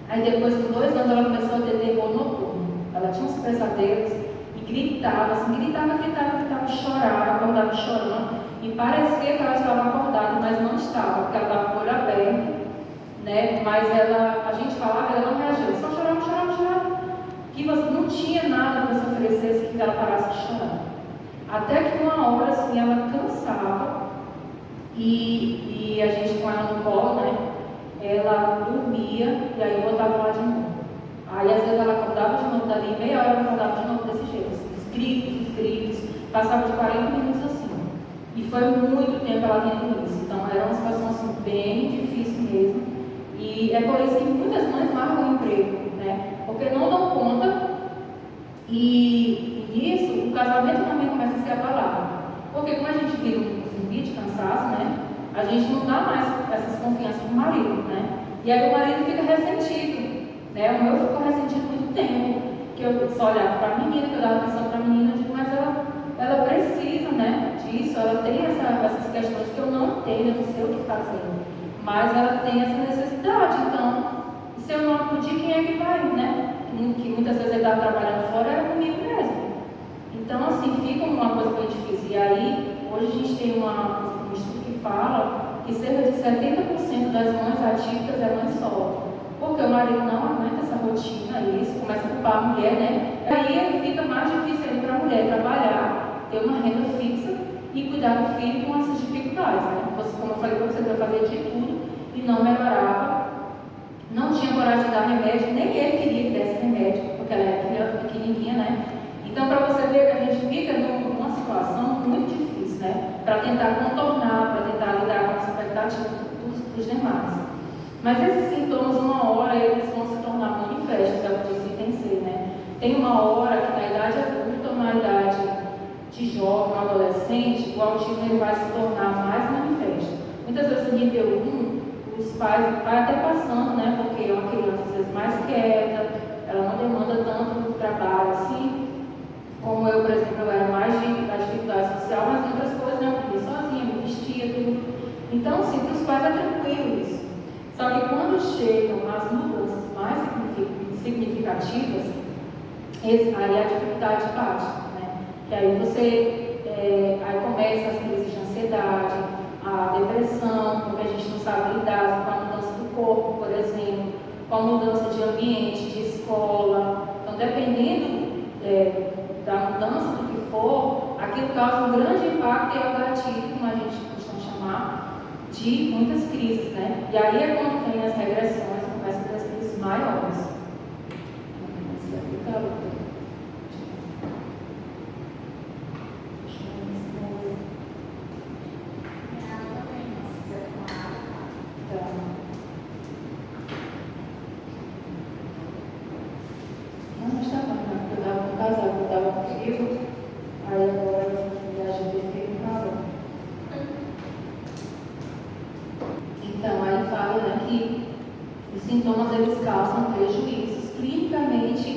Aí depois, com 2 anos, ela começou a ter terror noturno. Ela tinha uns pesadelos e gritava, assim, gritava, chorava, acordava chorando. E parecia que ela estava acordada, mas não estava, porque ela estava com o olho aberto, né? Mas a gente falava, ela não reagia, só chorava. Que você não tinha nada para se oferecesse que ela parasse de chorar. Até que uma hora, assim, ela cansava e a gente com ela no colo, né? Ela dormia e aí eu botava lá de novo. Aí às vezes ela acordava de novo dali, meia hora ela acordava de novo desse jeito, assim, os gritos, passava de 40 minutos assim. E foi muito tempo ela tendo isso. Então era uma situação assim, bem difícil mesmo. E é por isso que muitas mães largam o emprego, né? Porque não dão conta e nisso o casamento também começa a ser abalado. Porque como a gente vira um zumbi de cansaço, né? A gente não dá mais essas confianças para o marido, né? E aí o marido fica ressentido, né? O meu ficou ressentido muito tempo, que eu só olhava para a menina, que eu dava atenção para a menina, eu digo, mas ela precisa, né, disso, ela tem essas questões que eu não tenho, eu não sei o que fazer, mas ela tem essa necessidade, então, se eu não acudir, quem é que vai, né? Que muitas vezes ele estava trabalhando fora, era comigo mesmo. Então, assim, fica uma coisa bem difícil. E aí, hoje a gente tem um estudo que fala que cerca de 70% das mães atípicas é mãe solo. Porque o marido não aguenta essa rotina, isso, começa a culpar a mulher, né? Aí fica mais difícil para a mulher trabalhar, ter uma renda fixa e cuidar do filho com essas dificuldades, né? Você, como eu falei para você, vai fazer de tudo e não melhorava, não tinha coragem de dar remédio, nem ele queria que desse remédio, porque ela era criança pequenininha, né? Então, para você ver que a gente fica numa situação muito difícil, né? Para tentar contornar, para tentar lidar com as expectativas dos demais. Mas esses sintomas, uma hora, eles vão se tornar manifestos, é o que disse Tensei, né? Tem uma hora que na idade adulta ou na idade de jovem, adolescente, o autismo ele vai se tornar mais manifesto. Muitas vezes no nível 1, os pais vai até passando, né? Porque é uma criança às vezes mais quieta, ela não demanda tanto do trabalho assim. Como eu, por exemplo, eu era mais da dificuldade social, mas em outras coisas, né? Eu vivia sozinha, me vestia, tudo. Então, assim, para os pais é tranquilo isso. Só que quando chegam as mudanças mais significativas, aí a dificuldade bate, né? Que aí aí começa as crises de ansiedade, a depressão, porque a gente não sabe lidar com a mudança do corpo, por exemplo, com a mudança de ambiente, de escola. Então, dependendo da mudança do que for, aquilo causa um grande impacto e é o gatilho, como a gente costuma chamar, de muitas crises, né? E aí é quando vem as regressões, começam a ter as crises maiores. Não está bom, né? Eu estava com casal, eu estava com frio, aí agora eu já fiquei com calor. Então, aí fala, né, que os sintomas eles causam prejuízos clinicamente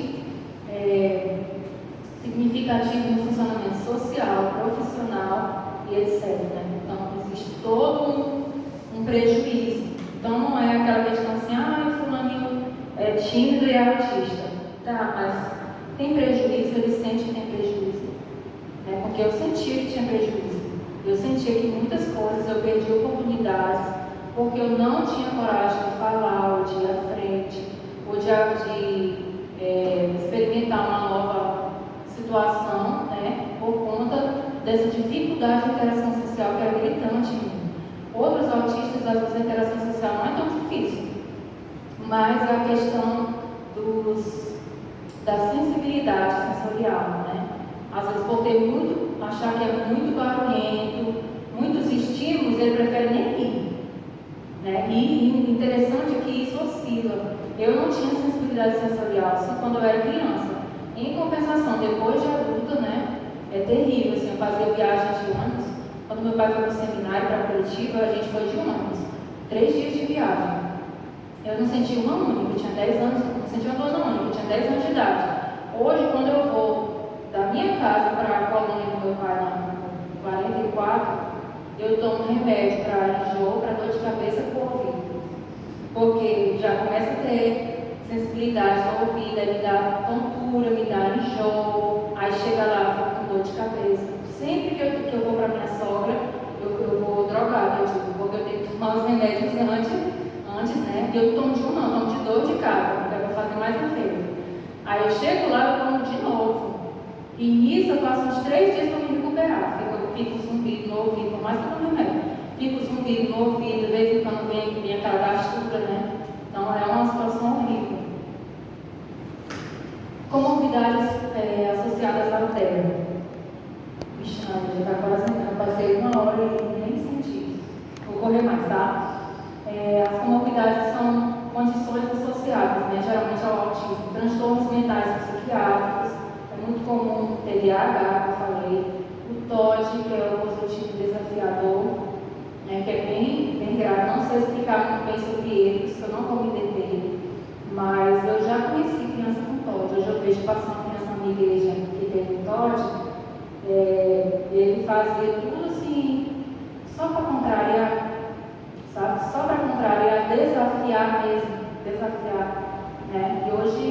significativos no funcionamento social, profissional e etc. Né? Então, existe todo um prejuízo. Então, não é aquela questão assim, fulaninho é tímido e é autista. Tá, mas tem prejuízo, ele sente que tem prejuízo. Né? Porque eu sentia que tinha prejuízo. Eu sentia que muitas coisas eu perdi oportunidades porque eu não tinha coragem de falar, ou de ir à frente, ou de experimentar uma nova situação, né, por conta dessa dificuldade de interação social que era gritante em mim. Outros autistas, às vezes, a interação social não é tão difícil, mas a questão da sensibilidade sensorial, né? Às vezes, por ter achar que é muito barulhento, muitos estímulos, ele prefere nem ir. Né? E interessante é que isso oscila. Eu não tinha sensibilidade sensorial assim quando eu era criança. Em compensação, depois de adulta, né, é terrível. Assim, eu fazia viagem de ônibus. Quando meu pai foi para o seminário, para Curitiba, a gente foi de ônibus. 3 dias de viagem. Eu não sentia uma única, eu tinha 10 anos, não sentia uma dor única, eu tinha 10 anos de idade. Hoje, quando eu vou da minha casa para a colônia do meu pai, no 44, eu tomo remédio para enjoo, para dor de cabeça por ouvido. Porque já começa a ter sensibilidade no ouvido, aí me dá tontura, me dá enjoo, aí chega lá, fico com dor de cabeça. Sempre que eu vou para minha sogra, eu vou drogada, eu digo, porque eu tenho que tomar os remédios antes, né? E eu não tomo de um não, eu tomo de 2 de cada, porque é para fazer mais efeito. Aí eu chego lá, eu tomo de novo. E nisso eu passo uns 3 dias para me recuperar. Fico zumbido no ouvido, por mais que eu tome remédio. Fico zumbido no ouvido, de vez em quando vem aquela gastura, né? Então é uma situação horrível. Comorbidades associadas ao tédio. Vixe, já está quase, eu passei 1 hora e nem senti. Vou correr mais, tá? As comorbidades são condições associadas, né, geralmente ao autismo, transtornos mentais psiquiátricos, é muito comum o TDAH, que eu falei, o TOD, que é o positivo desafiador, né, que é bem grave. Não sei explicar muito bem sobre ele, por isso que eu não vou me deter, mas eu já conheci criança com TOD. Hoje eu vejo passar uma criança na minha igreja que tem TOD, ele fazia tudo assim, só para contrariar, sabe? Só para contrariar, desafiar mesmo, né? E hoje,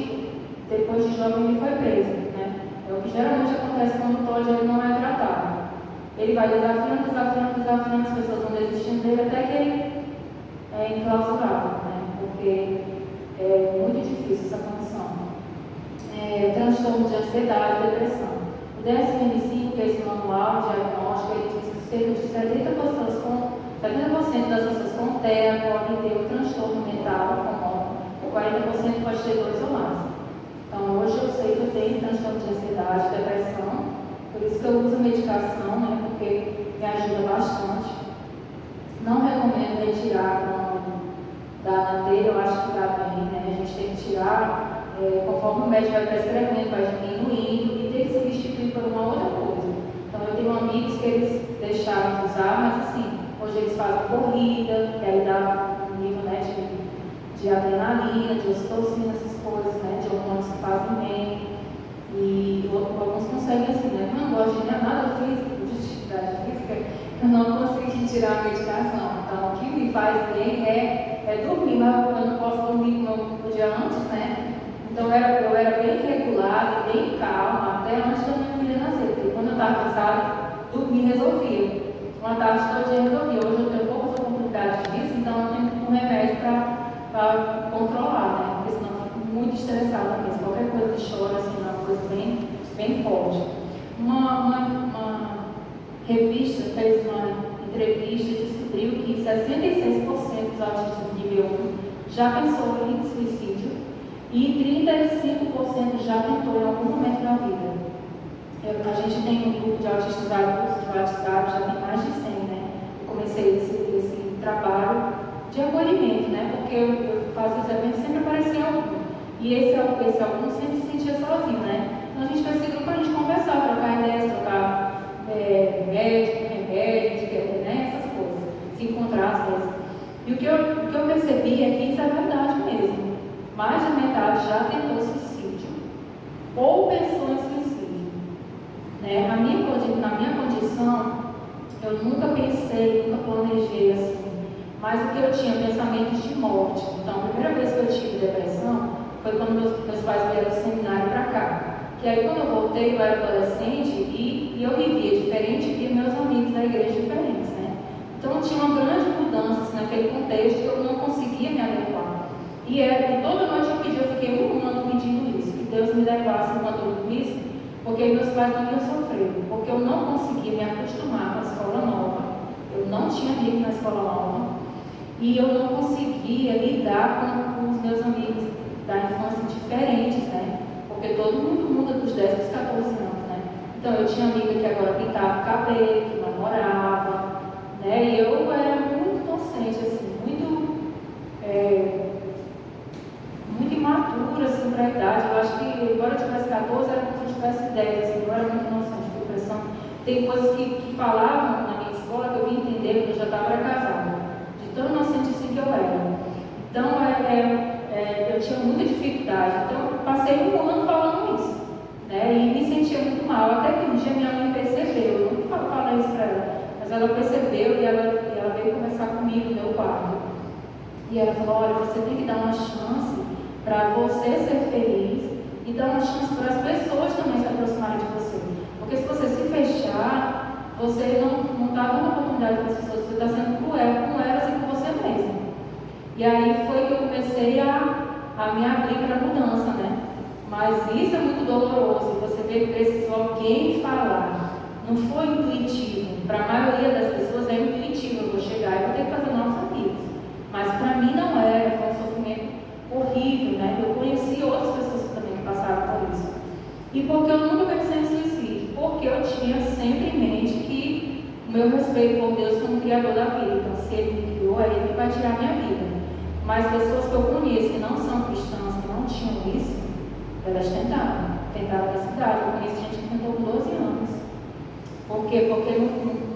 depois de jovem, ele foi preso, né? É o que geralmente acontece quando o TOD ele não é tratado. Ele vai desafiando, as pessoas vão desistindo dele até que ele é enclausurado, né? Porque é muito difícil essa condição. Transtorno de ansiedade e depressão. O DSM-5, que é esse manual diagnóstico, ele diz que cerca de 70% das pessoas com TEA podem ter um transtorno mental comum, 40% pode ter 2 ou mais. Então, hoje eu sei que eu tenho transtorno de ansiedade, depressão, por isso que eu uso medicação, né, porque me ajuda bastante. Não recomendo retirar da anadeira, eu acho que está bem, né? A gente tem que tirar conforme o médico vai prescrevendo, vai diminuindo e tem que substituir por uma outra coisa. Então, eu tenho amigos que eles deixaram de usar, mas assim, hoje eles fazem corrida, que aí dá um nível, né, de adrenalina, de ocitocina, essas coisas, né, de hormônios que fazem bem. E alguns conseguem assim, né? Eu não gosto de nada físico, de atividade física, eu não consegui tirar a medicação. Então, o que me faz bem é dormir, mas eu não posso dormir como eu podia antes, né? Então, eu era bem regulada, bem calma, até antes da minha filha nascer, porque quando eu estava cansada, dormir resolvia. Uma tarde todo dia resolvia. Hoje eu tenho poucas oportunidades disso, então eu tenho um remédio para controlar, né? Porque senão eu fico muito estressada mesmo. Qualquer coisa que chora, assim, é uma coisa bem forte. Uma revista fez uma entrevista descobriu que 66% dos autistas de nível 1 já pensou em suicídio e 35% já tentou em algum momento da vida. A gente tem um grupo de autistas adultos de WhatsApp, já tem mais de 100, né? Eu comecei esse trabalho de acolhimento, né? Porque eu fazia os eventos, sempre aparecia algum. E esse algum sempre se sentia sozinho, né? Então a gente fez esse grupo para a gente conversar, trocar ideias, trocar médico, remédio, né? Essas coisas, se encontrar às vezes. E o que eu percebi é que isso é verdade mesmo. Mais da metade já tentou suicídio ou pensou em suicídio. Né? Na minha condição, eu nunca pensei, nunca planejei assim. Mas o que eu tinha, pensamentos de morte. Então, a primeira vez que eu tive depressão foi quando meus pais vieram do seminário para cá. Que aí, quando eu voltei, eu era adolescente e eu me via diferente, via meus amigos da igreja diferentes, né? Então, tinha uma grande mudança assim, naquele contexto que eu não conseguia me adequar. E toda noite eu fiquei um ano pedindo isso, que Deus me levasse enquanto eu dormisse, porque meus pais não iam sofrer, porque eu não conseguia me acostumar com a escola nova, eu não tinha amigo na escola nova, e eu não conseguia lidar com os meus amigos da infância diferentes, né? Porque todo mundo muda dos 10 para os 14 anos, né? Então eu tinha amiga que agora pintava o cabelo, que namorava, né? E eu era muito inocente, assim, muito imatura, assim, para a idade. Eu acho que, embora eu tivesse 14, era como se eu tivesse 10, assim, eu era muito inocente, por impressão. Tem coisas que falavam na minha escola que eu vim entender quando eu já estava casada, de tão inocente assim que eu era. Então, eu tinha muita dificuldade. Então, eu passei um ano falando isso, né? E me sentia muito mal. Até que um dia minha mãe percebeu, eu nunca falei isso para ela, mas ela percebeu e ela veio conversar comigo no meu quarto. E ela falou: olha, você tem que dar uma chance para você ser feliz e dar uma chance para as pessoas também se aproximarem de você. Porque se você se fechar, você não está dando oportunidade para as pessoas, você está sendo cruel com elas e com você mesmo. E aí foi que eu comecei a me abrir para a mudança, né? Mas isso é muito doloroso, você vê que precisou alguém falar. Não foi intuitivo. Para a maioria das pessoas é intuitivo, eu vou chegar e vou ter que fazer novos amigos. Mas para mim não era, foi um sofrimento horrível, né? Eu conheci outras pessoas que também passaram por isso. E porque eu nunca pensei em suicídio? Porque eu tinha sempre em mente que o meu respeito por Deus como Criador da vida. Então, se Ele me criou, é Ele que vai tirar a minha vida. Mas pessoas que eu conheço que não são cristãs, que não tinham isso, elas tentaram nessa idade. Eu conheço gente que tentou com 12 anos. Por quê? Porque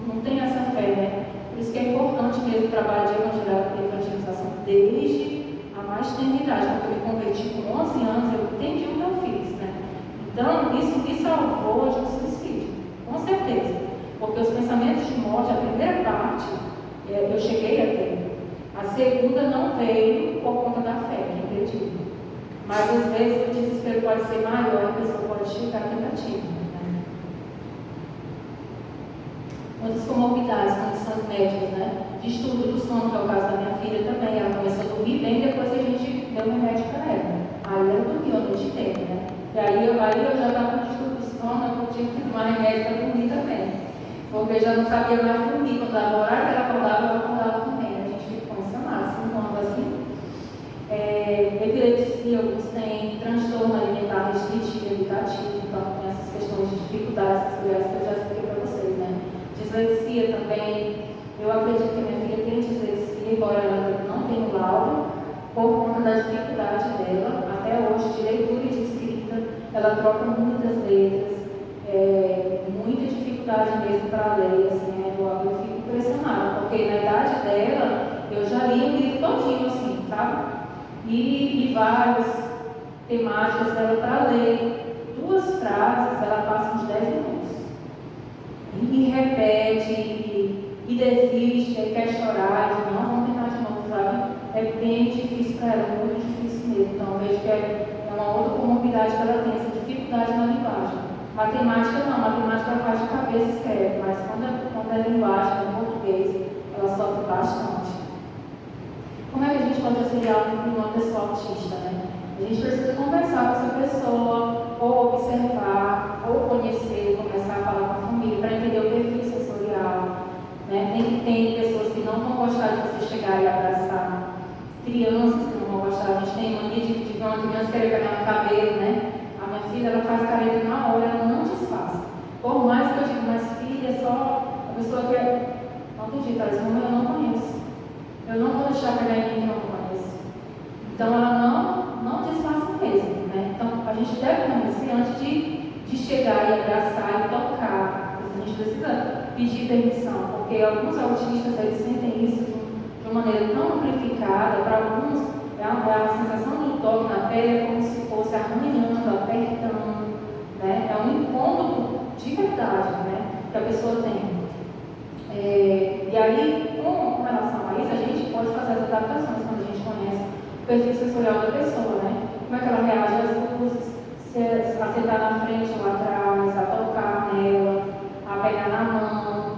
não tem essa fé, né? Por isso que é importante mesmo o trabalho de evangelização desde a mais tenra idade. Quando eu me converti com 11 anos, eu entendi o que eu fiz, né? Então, isso me salvou de um suicídio, com certeza. Porque os pensamentos de morte, a primeira parte, eu cheguei a ter. A segunda não veio por conta da fé, que acredito. Mas às vezes o desespero pode ser maior e a pessoa pode chegar à tentativa. Né? Outras comorbidades, condições médicas, né? Distúrbio do sono, que é o caso da minha filha também. Ela começou a dormir bem depois que a gente deu remédio para ela. Aí ela dormiu a noite inteira, né? E aí eu já estava com distúrbio do sono, eu tive que tomar remédio para dormir também. Porque eu já não sabia mais dormir. Quando dava o horário que ela acordava, eu acordava também. A gente fica começando 5 anos assim. Epilepsia, alguns têm transtorno alimentar restritivo e evitativo. Então, tem essas questões de dificuldades sensoriais que eu já expliquei para vocês, né? Dislexia também. Eu acredito que a minha filha tem dislexia, embora ela não tenha o laudo, por conta da dificuldade dela, até hoje, de leitura e de escrita. Ela troca muitas letras, muita dificuldade mesmo para ler, assim, né? Eu fico impressionada, porque na idade dela, eu já li o livro todinho, assim, sabe? E várias temáticas dela para ler. 2 frases, ela passa uns 10 minutos. E repete, e desiste, e quer chorar, e diz, não, vamos tentar de novo, sabe? É bem difícil para ela, muito difícil mesmo. Então, eu vejo que é uma outra comorbidade que ela tem, essa dificuldade na linguagem. Matemática não, matemática ela faz de cabeça e escreve, mas quando é linguagem, no português, ela sofre bastante. Como é que a gente pode auxiliar uma pessoa autista, né? A gente precisa conversar com essa pessoa, ou observar, ou conhecer, começar a falar com a família, para entender o perfil sensorial, né? Tem chegar e abraçar crianças que não vão gostar. A gente tem mania de ver uma criança querer pegar no cabelo, né? A minha filha, ela faz careta na hora, ela não disfarça. Por mais que eu diga, mas filha, é só a pessoa que é... Não tem jeito, ela diz, mamãe, eu não conheço. Eu não vou deixar pegar em quem eu não conheço. Então, ela não disfarça mesmo, né? Então, a gente deve conhecer antes de chegar e abraçar e tocar. A gente precisa pedir permissão, porque alguns autistas, eles sentem isso de uma maneira tão amplificada. Para alguns, a sensação do toque na pele é como se fosse arranhando, apertando, né? É um incômodo de verdade, né? Que a pessoa tem. E aí, com relação a isso, a gente pode fazer as adaptações quando a gente conhece o perfil sensorial da pessoa, né? Como é que ela reage às luzes, se sentar na frente ou atrás, a tocar nela, a pegar na mão.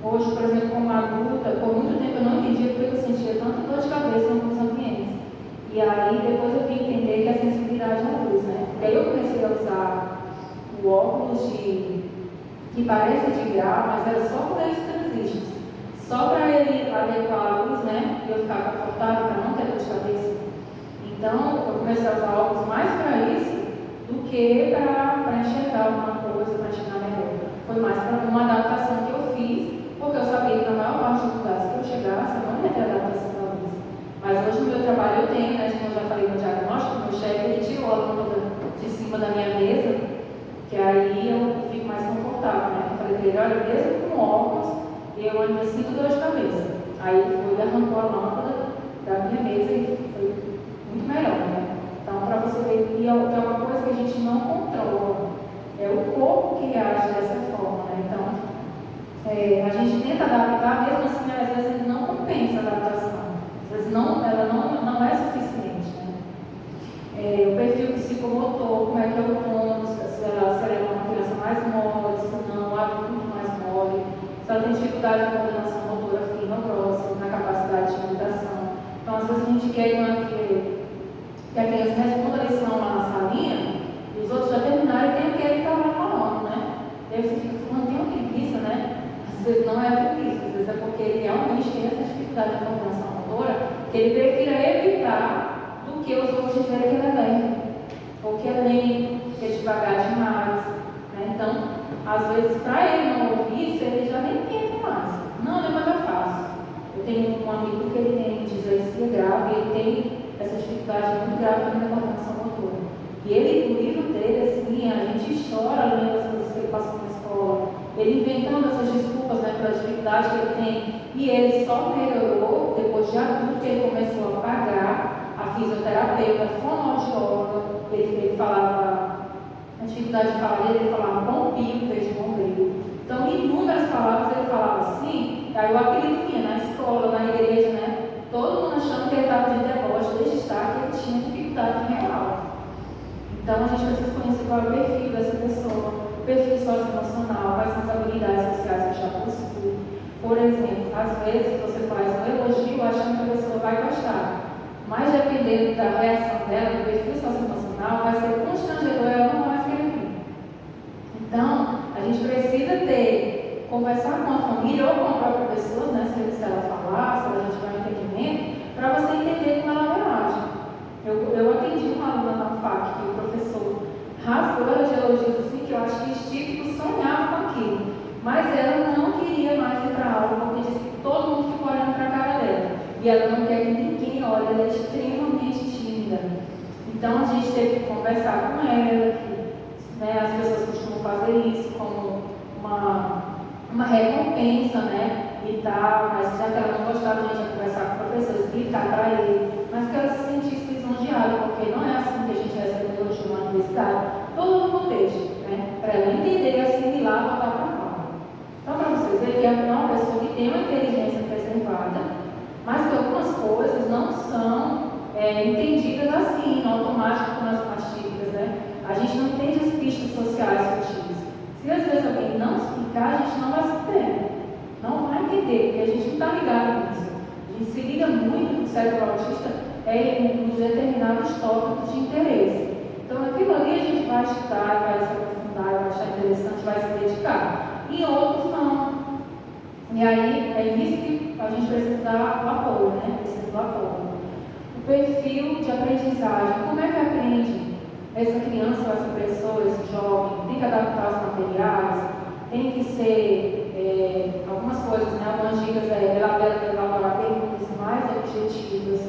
Hoje, por exemplo, como adulta, por muito tempo eu não entendia porque eu sentia tanta dor de cabeça em alguns ambientes. E aí, depois eu vim entender que a sensibilidade é a luz, né? E aí eu comecei a usar o óculos que parece de grau, mas era só por eles transitions. Só para ele adequar a luz, né? E eu ficar confortável para não ter dor de cabeça. Então, eu comecei a usar óculos mais para isso do que para enxergar alguma coisa, para enxergar melhor. Foi mais para uma adaptação que eu fiz, porque eu sabia que na maior parte dos lugares que eu chegasse, eu não ia ter adaptação da luz. Mas hoje no meu trabalho eu tenho, né? Como eu já falei no diagnóstico, meu chefe ele tirou a lâmpada de cima da minha mesa, que aí eu fico mais confortável, né? Eu falei para ele, olha, mesmo com óculos, eu ainda sinto dor de cabeça. Aí ele foi e arrancou a lâmpada da minha mesa e foi muito melhor, né? Então, para você ver que é uma coisa que a gente não controla, é o corpo que reage dessa forma, né? Então, a gente tenta adaptar, mesmo assim, às vezes não compensa a adaptação. Às vezes ela não é suficiente, né? O perfil psicomotor, como é que é o tônus, se ela é uma criança mais mole, se não, um adulto mais mole, se ela tem dificuldade na coordenação motora fina ou grossa, na capacidade de imitação. Então, às vezes a gente quer que a criança responda a lição lá na salinha e os outros já terminaram e tem aquele que está lá falando, né? E aí você fica falando, tem uma preguiça, né? Às vezes não é preguiça, às vezes é porque ele realmente tem essa dificuldade na coordenação motora que ele prefira evitar do que os outros dizerem que ele é lento, ou que é lento, que é devagar demais, né? Então, às vezes, para ele não ouvir isso, ele já nem entende mais. Não, depois eu faço. Eu tenho um amigo que ele tem dislexia grave, ele tem essa dificuldade muito grave também na coordenação motora. E ele, o livro dele, assim, a gente chora lendo as coisas que ele passou na escola, ele inventando essas desculpas, né, pela dificuldade que ele tem. E ele só melhorou depois de adulto, que ele começou a pagar a fisioterapeuta, fonoaudióloga. Ele falava, a dificuldade de falar dele, ele falava bombinho em vez de bombeiro. Então, inúmeras palavras ele falava assim, aí o apelido vinha na escola, na igreja, né? Todo mundo achando que ele estava de deboche, desde estar, que ele tinha dificuldade real. Então, a gente precisa conhecer qual é o perfil dessa pessoa, o perfil socioemocional, quais são as habilidades sociais que já possui. Por exemplo, às vezes você faz um elogio achando que a pessoa vai gostar, mas dependendo da reação dela, do perfil socioemocional, vai ser constrangedor e ela não vai querer vir. Então, a gente precisa conversar com a família ou com a própria pessoa, né, se ela falar, se ela já tiver um entendimento, para você entender como ela reage. Eu atendi uma aluna na FAC, que o professor rasgou ela de elogios assim, que eu acho que os típicos sonhavam com aquilo. Mas ela não queria mais ir para a aula, porque disse que todo mundo ficou olhando para a cara dela. E ela não quer que ninguém olhe, ela é extremamente tímida. Então a gente teve que conversar com ela, que, né, as pessoas costumam fazer isso como uma recompensa, né? E tal, mas já que ela não gostava, a gente ia conversar com o professor, explicar para ele, mas que ela se sentisse lisonjeada, porque não é assim que a gente recebe elogio na universidade, todo no contexto, né? Para ela entender e assimilar, voltar para a aula. Então, para vocês verem que é uma pessoa que tem uma inteligência preservada, mas que algumas coisas não são entendidas assim, no automático, como as típicas, né? A gente não entende as pistas sociais sutis. Se às vezes alguém não explicar, a gente não vai saber. Não vai entender, porque a gente não está ligado nisso. A gente se liga muito no cérebro autista nos determinados tópicos de interesse. Então, aquilo ali a gente vai estudar, vai se aprofundar, vai achar interessante, vai se dedicar. E outros não. E aí, é isso que a gente precisa dar o apoio, né? Precisa do apoio. O perfil de aprendizagem, como é que aprende essa criança, essa pessoa, esse jovem? Tem que adaptar os materiais, tem que ser algumas coisas, né? Algumas dicas, elaborar perguntas mais objetivas,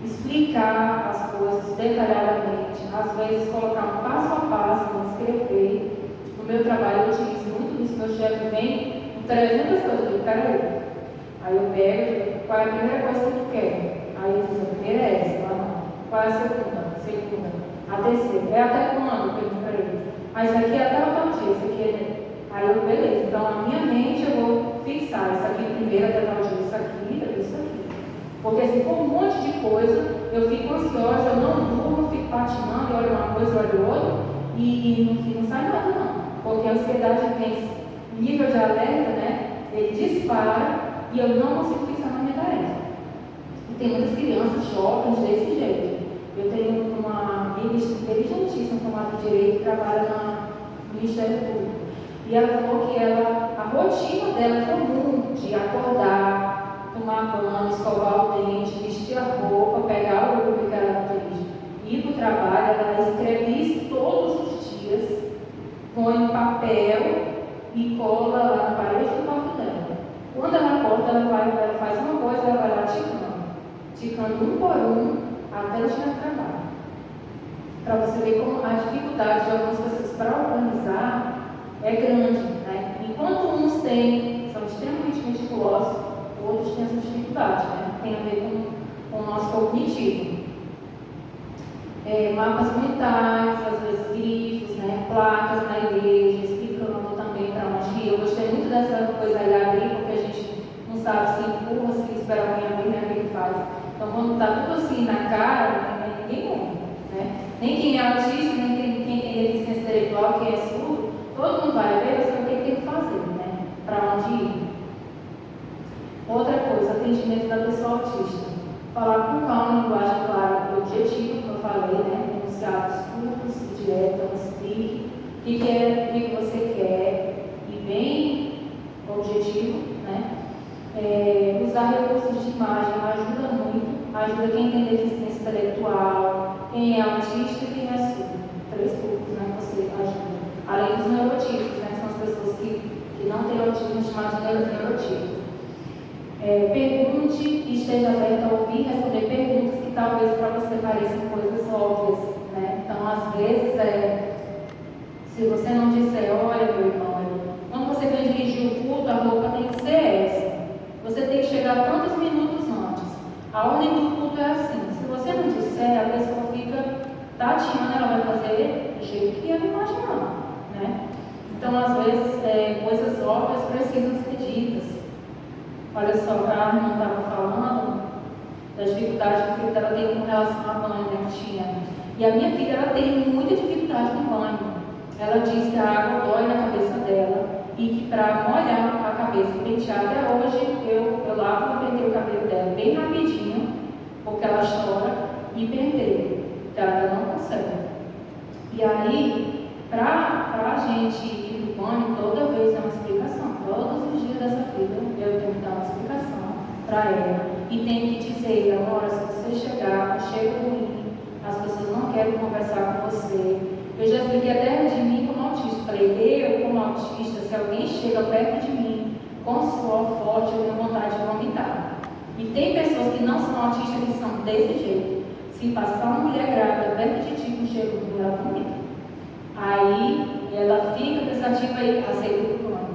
explicar as coisas detalhadamente, às vezes colocar um passo a passo, escrever. No meu trabalho eu utilizo muito isso, meu chefe vem com 300 coisas, eu digo, peraí. Aí eu pego e digo, qual é a primeira coisa que tu quer? Aí ele diz, a primeira é essa, não. Qual é a segunda? Segunda. A terceira. É até quando? Eu pergunto para ele. Aí isso aqui é até o tal dia, isso aqui é... Aí eu, beleza, então na minha mente eu vou fixar isso aqui primeiro até tal dia, isso aqui, depois isso aqui. Porque se for um monte de coisa, eu fico ansiosa, eu não durmo, fico patinando, eu olho uma coisa, eu olho outra, e não sai nada não. Porque a ansiedade vem, o nível de alerta, né, ele dispara e eu não consigo fixar na minha tarefa. E tem muitas crianças jovens desse jeito. Eu tenho uma amiga inteligentíssima formada em Direito que trabalha no Ministério Público. E ela falou que a rotina dela é comum de acordar, tomar banho, escovar o dente, vestir a roupa, pegar o Uber que ela dirige, ir para o trabalho. Ela escreve isso todos os dias, põe no papel e cola lá na parede do quarto dela. Quando ela acorda, ela faz uma coisa, ela vai lá ticando um por um até ela chegar no trabalho. Para você ver como a dificuldade de algumas pessoas para organizar é grande, né? Enquanto uns são extremamente meticulosos, outros têm essa dificuldade, né? Tem a ver com o nosso cognitivo. Mapas mentais, às vezes grifos, né? Placas na igreja, explicando também para onde ir. Eu gostei muito dessa coisa aí abrir, porque a gente não sabe se empurra, se espera alguém abrir, né? O que ele faz. Então, quando está tudo assim na cara, ninguém ouve, né? Nem quem é autista, nem quem tem deficiência intelectual, quem é surdo, todo mundo vai ver, vai saber o que tem que fazer, né? Para onde ir. Outra coisa, atendimento da pessoa autista. Falar com calma, linguagem clara e objetiva, como eu falei, né? Enunciados curtos e diretos, explique o que você quer e bem objetivo, né? Usar recursos de imagem ajuda muito, ajuda quem tem deficiência intelectual, quem é autista e quem é surdo. 3 públicos, né? Você ajuda. Além dos neurotipos, né? São as pessoas que não têm autismo, chamados de neurotipos. Pergunte e esteja aberto a ouvir e responder perguntas que talvez para você pareçam coisas óbvias, né? Então, às vezes, se você não disser, olha, meu irmão, quando você vem dirigir o culto, a roupa tem que ser essa. Você tem que chegar tantos minutos antes. A ordem do culto é assim. Se você não disser, a pessoa fica tateando, ela vai fazer do jeito que ela imaginar, né? Então, às vezes, coisas óbvias precisam ser ditas. Olha só, a irmã estava falando da dificuldade que a filha dela tem com relação a banho, né, que tinha. E a minha filha, ela tem muita dificuldade com banho. Ela diz que a água dói na cabeça dela e que para molhar a cabeça e pentear, até hoje eu lavo e penteio o cabelo dela bem rapidinho, porque ela chora e penteio, que ela não consegue. E aí, para a gente ir no banho, toda vez é uma explicação. Todos os dias dessa vida eu tenho que dar uma explicação para ela. E tenho que dizer, agora, se você chegar, chega ruim, as pessoas não querem conversar com você. Eu já expliquei até de mim como autista. Falei, eu como autista, se alguém chega perto de mim com suor forte, eu tenho vontade de vomitar. E tem pessoas que não são autistas que são desse jeito. Se passar uma mulher grávida perto de ti com cheiro ruim, ela vomita. Aí ela fica pensativa e aceita o plano.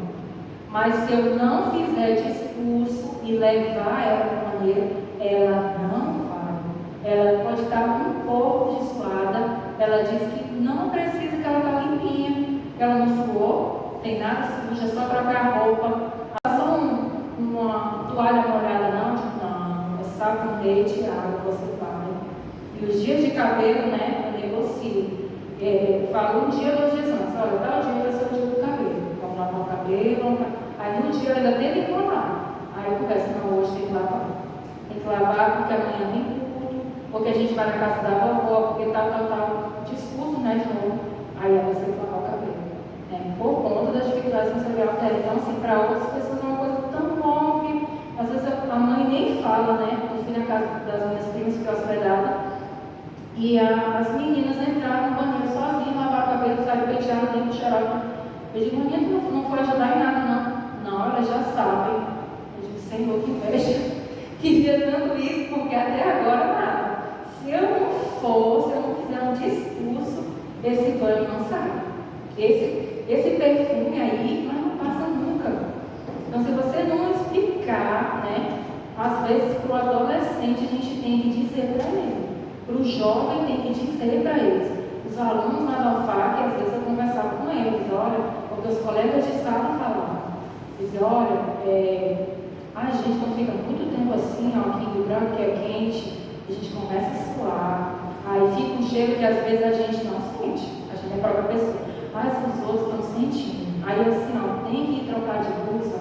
Mas se eu não fizer discurso e levar ela para maneira, ela não vai. Ela pode estar um pouco suada. Ela diz que não precisa, que ela está limpinha, que ela não suou, tem nada suja, é só trocar a roupa. Só uma toalha molhada, não, é sal com leite e água, você vai. E os dias de cabelo, né, eu negocio. Falo um dia, 2 dias antes, olha, tal dia vai ser o dia do cabelo. Vamos lavar o cabelo, aí no dia eu ainda tenho que lavar. Aí eu converso, não, hoje tem que lavar. Tem que lavar porque amanhã tem culto, porque a gente vai na casa da vovó, porque tal. Discurso, né, de novo. Aí você tem que lavar o cabelo. Por conta das dificuldades sensoriais dela. Então, assim, para outras pessoas é uma coisa tão óbvia. Às vezes das minhas primas que eu hospedava, e as meninas entraram no banheiro sozinhas, lavaram o cabelo, saíram penteadas, dentro do xarope. Eu digo, menina, tu não foi ajudar em nada, não. Não, elas já sabem. Eu digo, Senhor, que inveja. Queria tanto isso, porque até agora nada. Se eu não for, se eu não fizer um discurso, esse banho não sai. Esse perfume aí, mas não passa nunca. Então, se você não explicar, né, às vezes para o adolescente a gente tem que dizer para ele, para o jovem tem que dizer para eles. Os alunos lá da UFAC, às vezes eu conversava com eles, olha, porque os colegas de sala falavam, dizem, olha, a gente quando fica muito tempo assim, ó, aqui em Rio Branco, que é quente, a gente começa a suar, aí fica um cheiro que às vezes a gente não sente, a gente é a própria pessoa, mas os outros estão sentindo. Aí assim, ó, tem que ir trocar de blusa.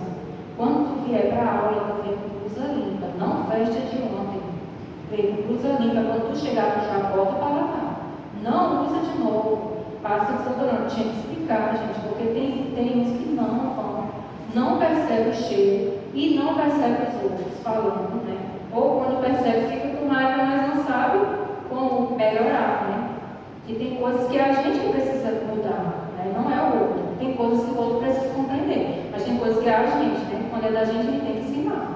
Quando tu vier para a aula, tu vem com blusa limpa, não veste de ontem. Vem com blusa limpa, quando tu chegar, tu já bota para lavar. Não usa de novo, passa desodorante. Tinha que explicar, gente, porque tem uns que não percebe o cheiro e não percebe os outros falando, né? Ou quando percebe, fica com raiva, mas não sabe como melhorar, né? Que tem coisas que a gente precisa mudar, né? Não é o outro. Tem coisas que o outro precisa compreender, mas tem coisas que é a gente, né? Quando é da gente, a gente tem que ensinar.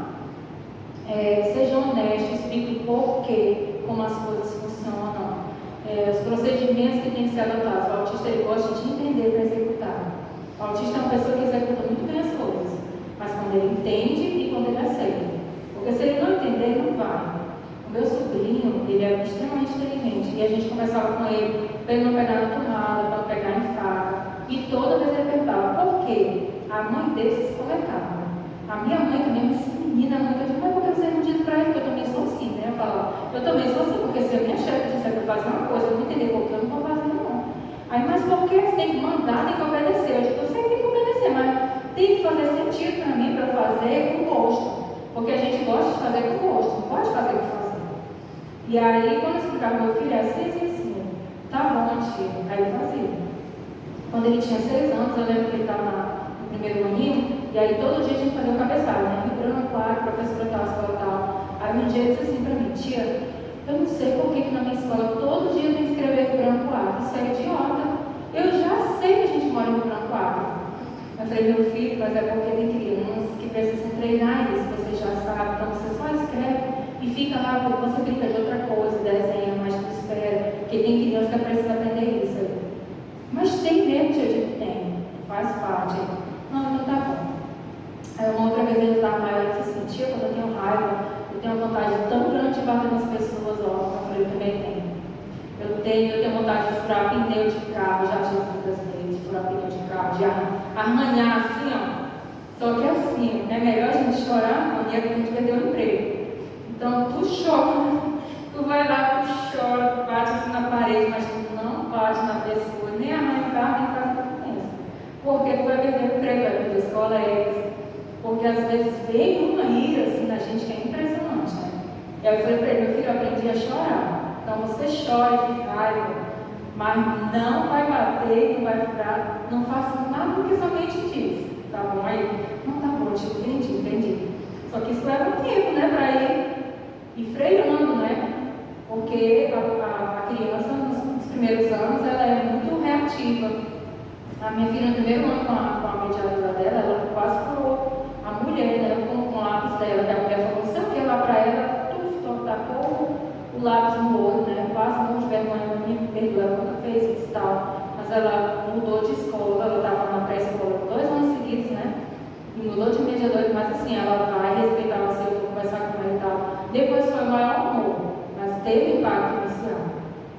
Seja honesto, explique o porquê, como as coisas funcionam, os procedimentos que têm que ser adotados. O autista ele gosta de entender para executar. O autista é uma pessoa que executa muito bem as coisas, mas quando ele entende e quando ele aceita. Porque se ele não entender, ele não vai. O meu sobrinho, ele é extremamente inteligente e a gente conversava com ele para ele não pegar na tomada, para não pegar em faca. E toda vez ele perguntava por quê? A mãe dele se escoletava. A minha mãe também, essa menina muito, eu digo, mas por que você não diz para ele que eu também sou assim, né? Eu falo, eu também sou assim, porque se a minha chefe disser para fazer uma coisa, eu não entender por que eu não vou fazer, não. Aí, mas por que você tem que mandar, tem que obedecer? Eu digo, eu sei que tem que obedecer, mas tem que fazer sentido para mim, para eu fazer com gosto. Porque a gente gosta de fazer com gosto, não pode fazer com fazer. E aí, quando eu explicava para meu filho, é assim, tá bom, tia. Aí ele fazia. Quando ele tinha 6 anos, eu lembro que ele estava no primeiro aninho, e aí todo dia a gente fazia o cabeçalho, né? Rio Branco, claro, professora tal, escola tal. Aí um dia ele disse assim para mim, tia, eu não sei por que na minha escola todo dia tem que escrever Rio Branco Acre, isso é idiota. Eu já sei que a gente mora em Rio Branco Acre. Eu falei, meu filho, mas é porque tem crianças que precisam treinar isso, você já sabe, então você só escreve e fica lá, porque você brinca de outra coisa, desenha, mas tu espera, porque tem criança que precisa aprender isso aí. Mas tem mesmo, tia, eu digo, tem, faz parte. Não, então tá bom. Aí uma outra vez ele estava maior e disse assim, tia, quando eu tenho raiva, eu tenho uma vontade tão grande de bater nas pessoas, ó. Eu falei, eu também tenho. Eu tenho vontade de furar pneu de carro, já tive muitas vezes, furar pneu de carro, de arranhar assim, ó. Só que assim, é melhor a gente chorar quando é que a gente perdeu o emprego. Então tu chora, tu vai lá, tu chora, tu bate assim na parede, mas tu não bate na pessoa, nem arranha o carro, nem faz o que tu pensa. Porque tu vai perder o emprego, vai perder os colegas. Porque às vezes vem uma ira assim na gente que é impressionante, né? E aí eu falei para ele, meu filho, eu aprendi a chorar. Então você chora de raiva, mas não vai bater, não vai furar, não faça nada do que somente diz. Tá bom? Aí, não tá bom, tipo, entendi. Só que isso leva um tempo, né? Para ir freando, né? Porque a criança, nos primeiros anos, ela é muito reativa. A minha filha, no primeiro ano com a mediadora dela, ela quase furou a mulher, né? Com o lápis dela, que a mulher falou, não sei o que lá para ela, tacou o lápis no olho, né? Quase morreu de vergonha, me perdoa, ela nunca fez isso e tal. Mas ela mudou de escola, ela estava na pré-escola 2 anos seguidos, né? E mudou de mediadora, mas assim, ela vai respeitar você, eu vou conversar com ela e tal. Depois foi o maior amor, mas teve impacto inicial.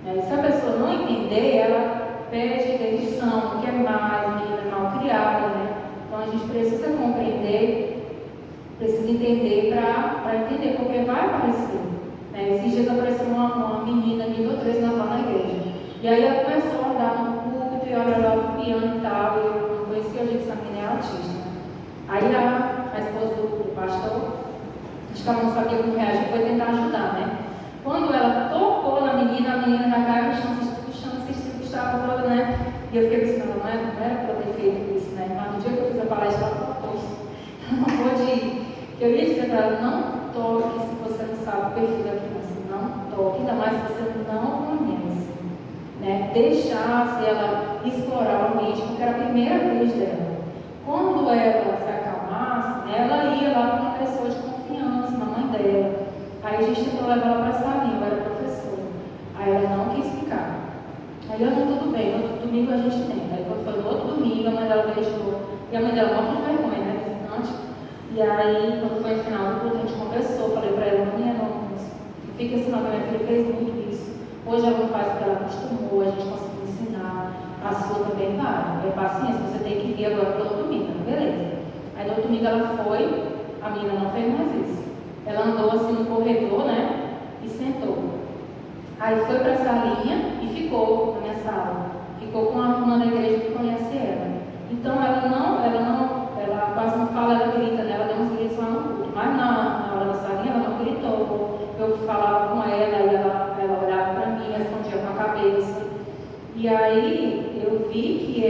Né? E se a pessoa não entender, ela pede demissão, não quer mais, menina mal criada, né? Então a gente precisa compreender, precisa entender para entender, porque vai aparecer. Né? Esses dias apareceu uma menina nível 3 lá na igreja. E aí ela começou a andar no púlpito e olhar lá o piano e tal. E eu não conhecia, eu disse, essa menina é autista. Aí a esposa do pastor, acho que ela não sabia como reagir, foi tentar ajudar, né? Quando ela tocou na menina, a menina já caiu no chão, se estrepustava toda, né? E eu fiquei pensando, não era para ter feito isso, né? Mas no dia que eu fiz a palestra, ela falou, poxa, não pode ir. Eu ia dizer para ela, não toque se você não sabe o perfil da criança. Não toque, ainda mais se você não conhece. Né? Deixar se ela explorar o ambiente, porque era a primeira vez dela. Quando ela se acalmasse, né, ela ia lá para uma pessoa de confiança, na mãe dela. Aí a gente tentou levar ela para a salinha, eu era professora. Aí ela não quis ficar. Aí eu, não, tudo bem, no outro domingo a gente tenta. Aí quando foi no outro domingo, a mãe dela veio de novo. E a mãe dela morre de vergonha, né, visitante. E aí, quando foi no final do culto, a gente conversou, falei para ela, não fica assim não, minha filha fez muito isso. Hoje ela não faz o que ela acostumou, a gente conseguiu ensinar. A sua também vai. É paciência, você tem que vir agora todo domingo, beleza. Aí no outro domingo ela foi, a menina não fez mais isso. Ela andou assim no corredor, né? E sentou. Aí foi para a salinha e ficou na minha sala. Ficou com a irmã da igreja que conhece ela. Então ela quase não fala, ela grita, né? Ela deu uns gritos lá no culto. Mas na hora da salinha ela não gritou. Eu falava com ela e ela olhava para mim, respondia com a cabeça. E aí eu vi que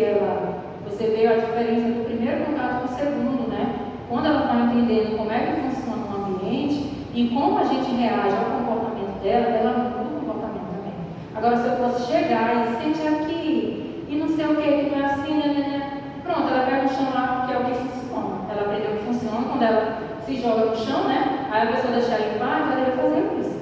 você vê a diferença do primeiro contato com o segundo, né? Quando ela está entendendo como é que funciona o ambiente e como a gente reage ao comportamento dela, ela muda o comportamento também. Agora, se eu fosse chegar e sente aqui, e não sei o que não é assim, né? Pronto, ela pega no chão lá, que é o que funciona. Ela aprendeu que funciona quando ela se joga no chão, né? Aí a pessoa deixa ela em paz, ela ia fazer isso.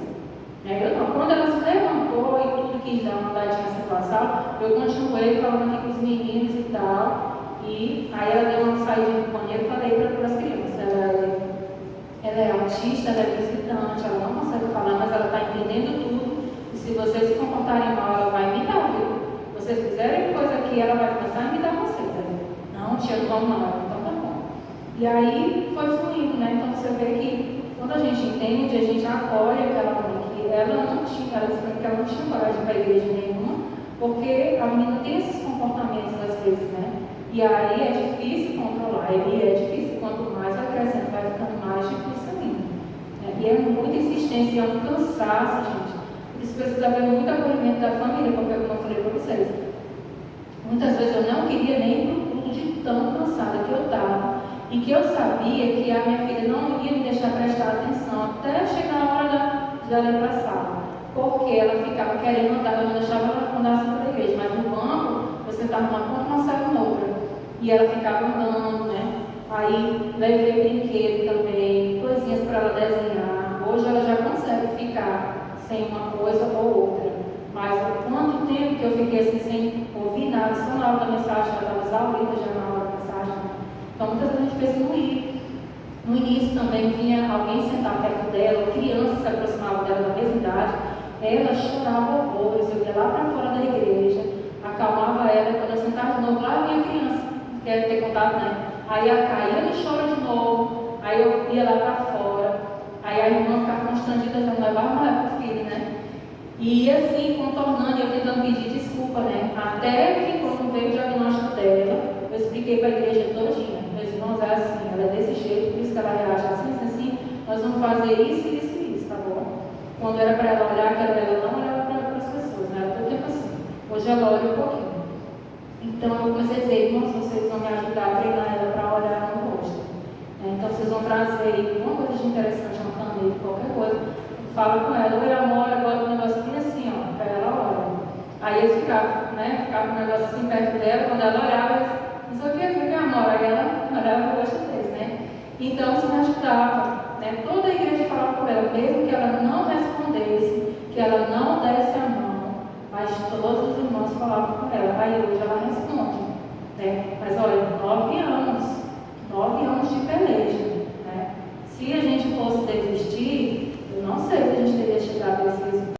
Eu não. Quando ela se levantou e tudo quis dar uma andadinha assim para a sala, eu continuei falando aqui com os meninos e tal. E aí ela deu uma saída do banheiro e falei para as crianças. Ela é autista, ela é visitante, ela não consegue falar, mas ela está entendendo tudo. E se vocês se comportarem mal, ela vai imitar, viu? Se vocês fizerem coisa aqui, ela vai começar a imitar vocês. Não, tia, não vamos não. Então tá bom. E aí foi fluindo, né? Então você vê que quando a gente entende, a gente acolhe aquela mãe que ela não tinha, ela disse que ela não tinha coragem para a igreja nenhuma, porque a menina tem esses comportamentos às vezes, né? E aí é difícil controlar, e é difícil, quanto mais vai crescendo, vai ficando mais difícil ainda. E é muita insistência, é um cansaço, gente. Por isso precisa haver muito acolhimento da família, porque como eu falei para vocês, muitas vezes eu não queria nem ir para o culto de tão cansada que eu estava. E que eu sabia que a minha filha não ia me deixar prestar atenção até chegar a hora dela ir para a sala. Porque ela ficava querendo andar, eu não deixava ela andar assim para a igreja, mas no banco, eu sentava numa ponta, uma sala noutra. E ela ficava andando, né? Aí levei brinquedo também, coisinhas para ela desenhar. Hoje ela já consegue ficar sem uma coisa ou outra. Mas há quanto tempo que eu fiquei assim sem ouvir nada, só na hora da mensagem, ela estava exaurida já na hora da mensagem. Então muitas vezes a gente pensa no ir. No início também vinha alguém sentar perto dela, criança se aproximava dela da mesma idade, ela chorava horrores, eu ia lá para fora da igreja, acalmava ela, quando eu sentava de novo, lá vinha a criança, quer ter contato, né? Aí ela caía no choro de novo, aí eu ia lá para fora, aí a irmã ficava constrangida, já não levava mais para o filho, né? E assim, contornando, eu tentando pedir desculpa, né? Até que quando veio o diagnóstico dela, eu expliquei para a igreja todinha. Meus irmãos, é assim, ela é desse jeito, por isso que ela reage assim, nós vamos fazer isso, tá bom? Quando era para ela olhar, ela não olhava para as pessoas, né? Ela todo tempo assim. Hoje ela olha um pouquinho. Então eu comecei a dizer, irmãos, vocês vão me ajudar a treinar ela para olhar no rosto. Então vocês vão trazer alguma coisa de interessante, uma caneta, qualquer coisa. Fala com ela, oi amor, agora o negócio bem assim, ó, para ela olhar. Aí eles ficavam, né? Ficava com o negócio assim perto dela, quando ela olhava, não sei o que, amor, aí ela olhava o rosto deles, né? Então isso me ajudava, né? Toda a igreja falava com ela, mesmo que ela não respondesse, que ela não desse a mão, mas todos os irmãos falavam com ela. Aí hoje ela responde, né? Mas olha, 9 anos de peleja, né? Se a gente fosse desistir, eu não sei se a gente teria chegado a esse resultado.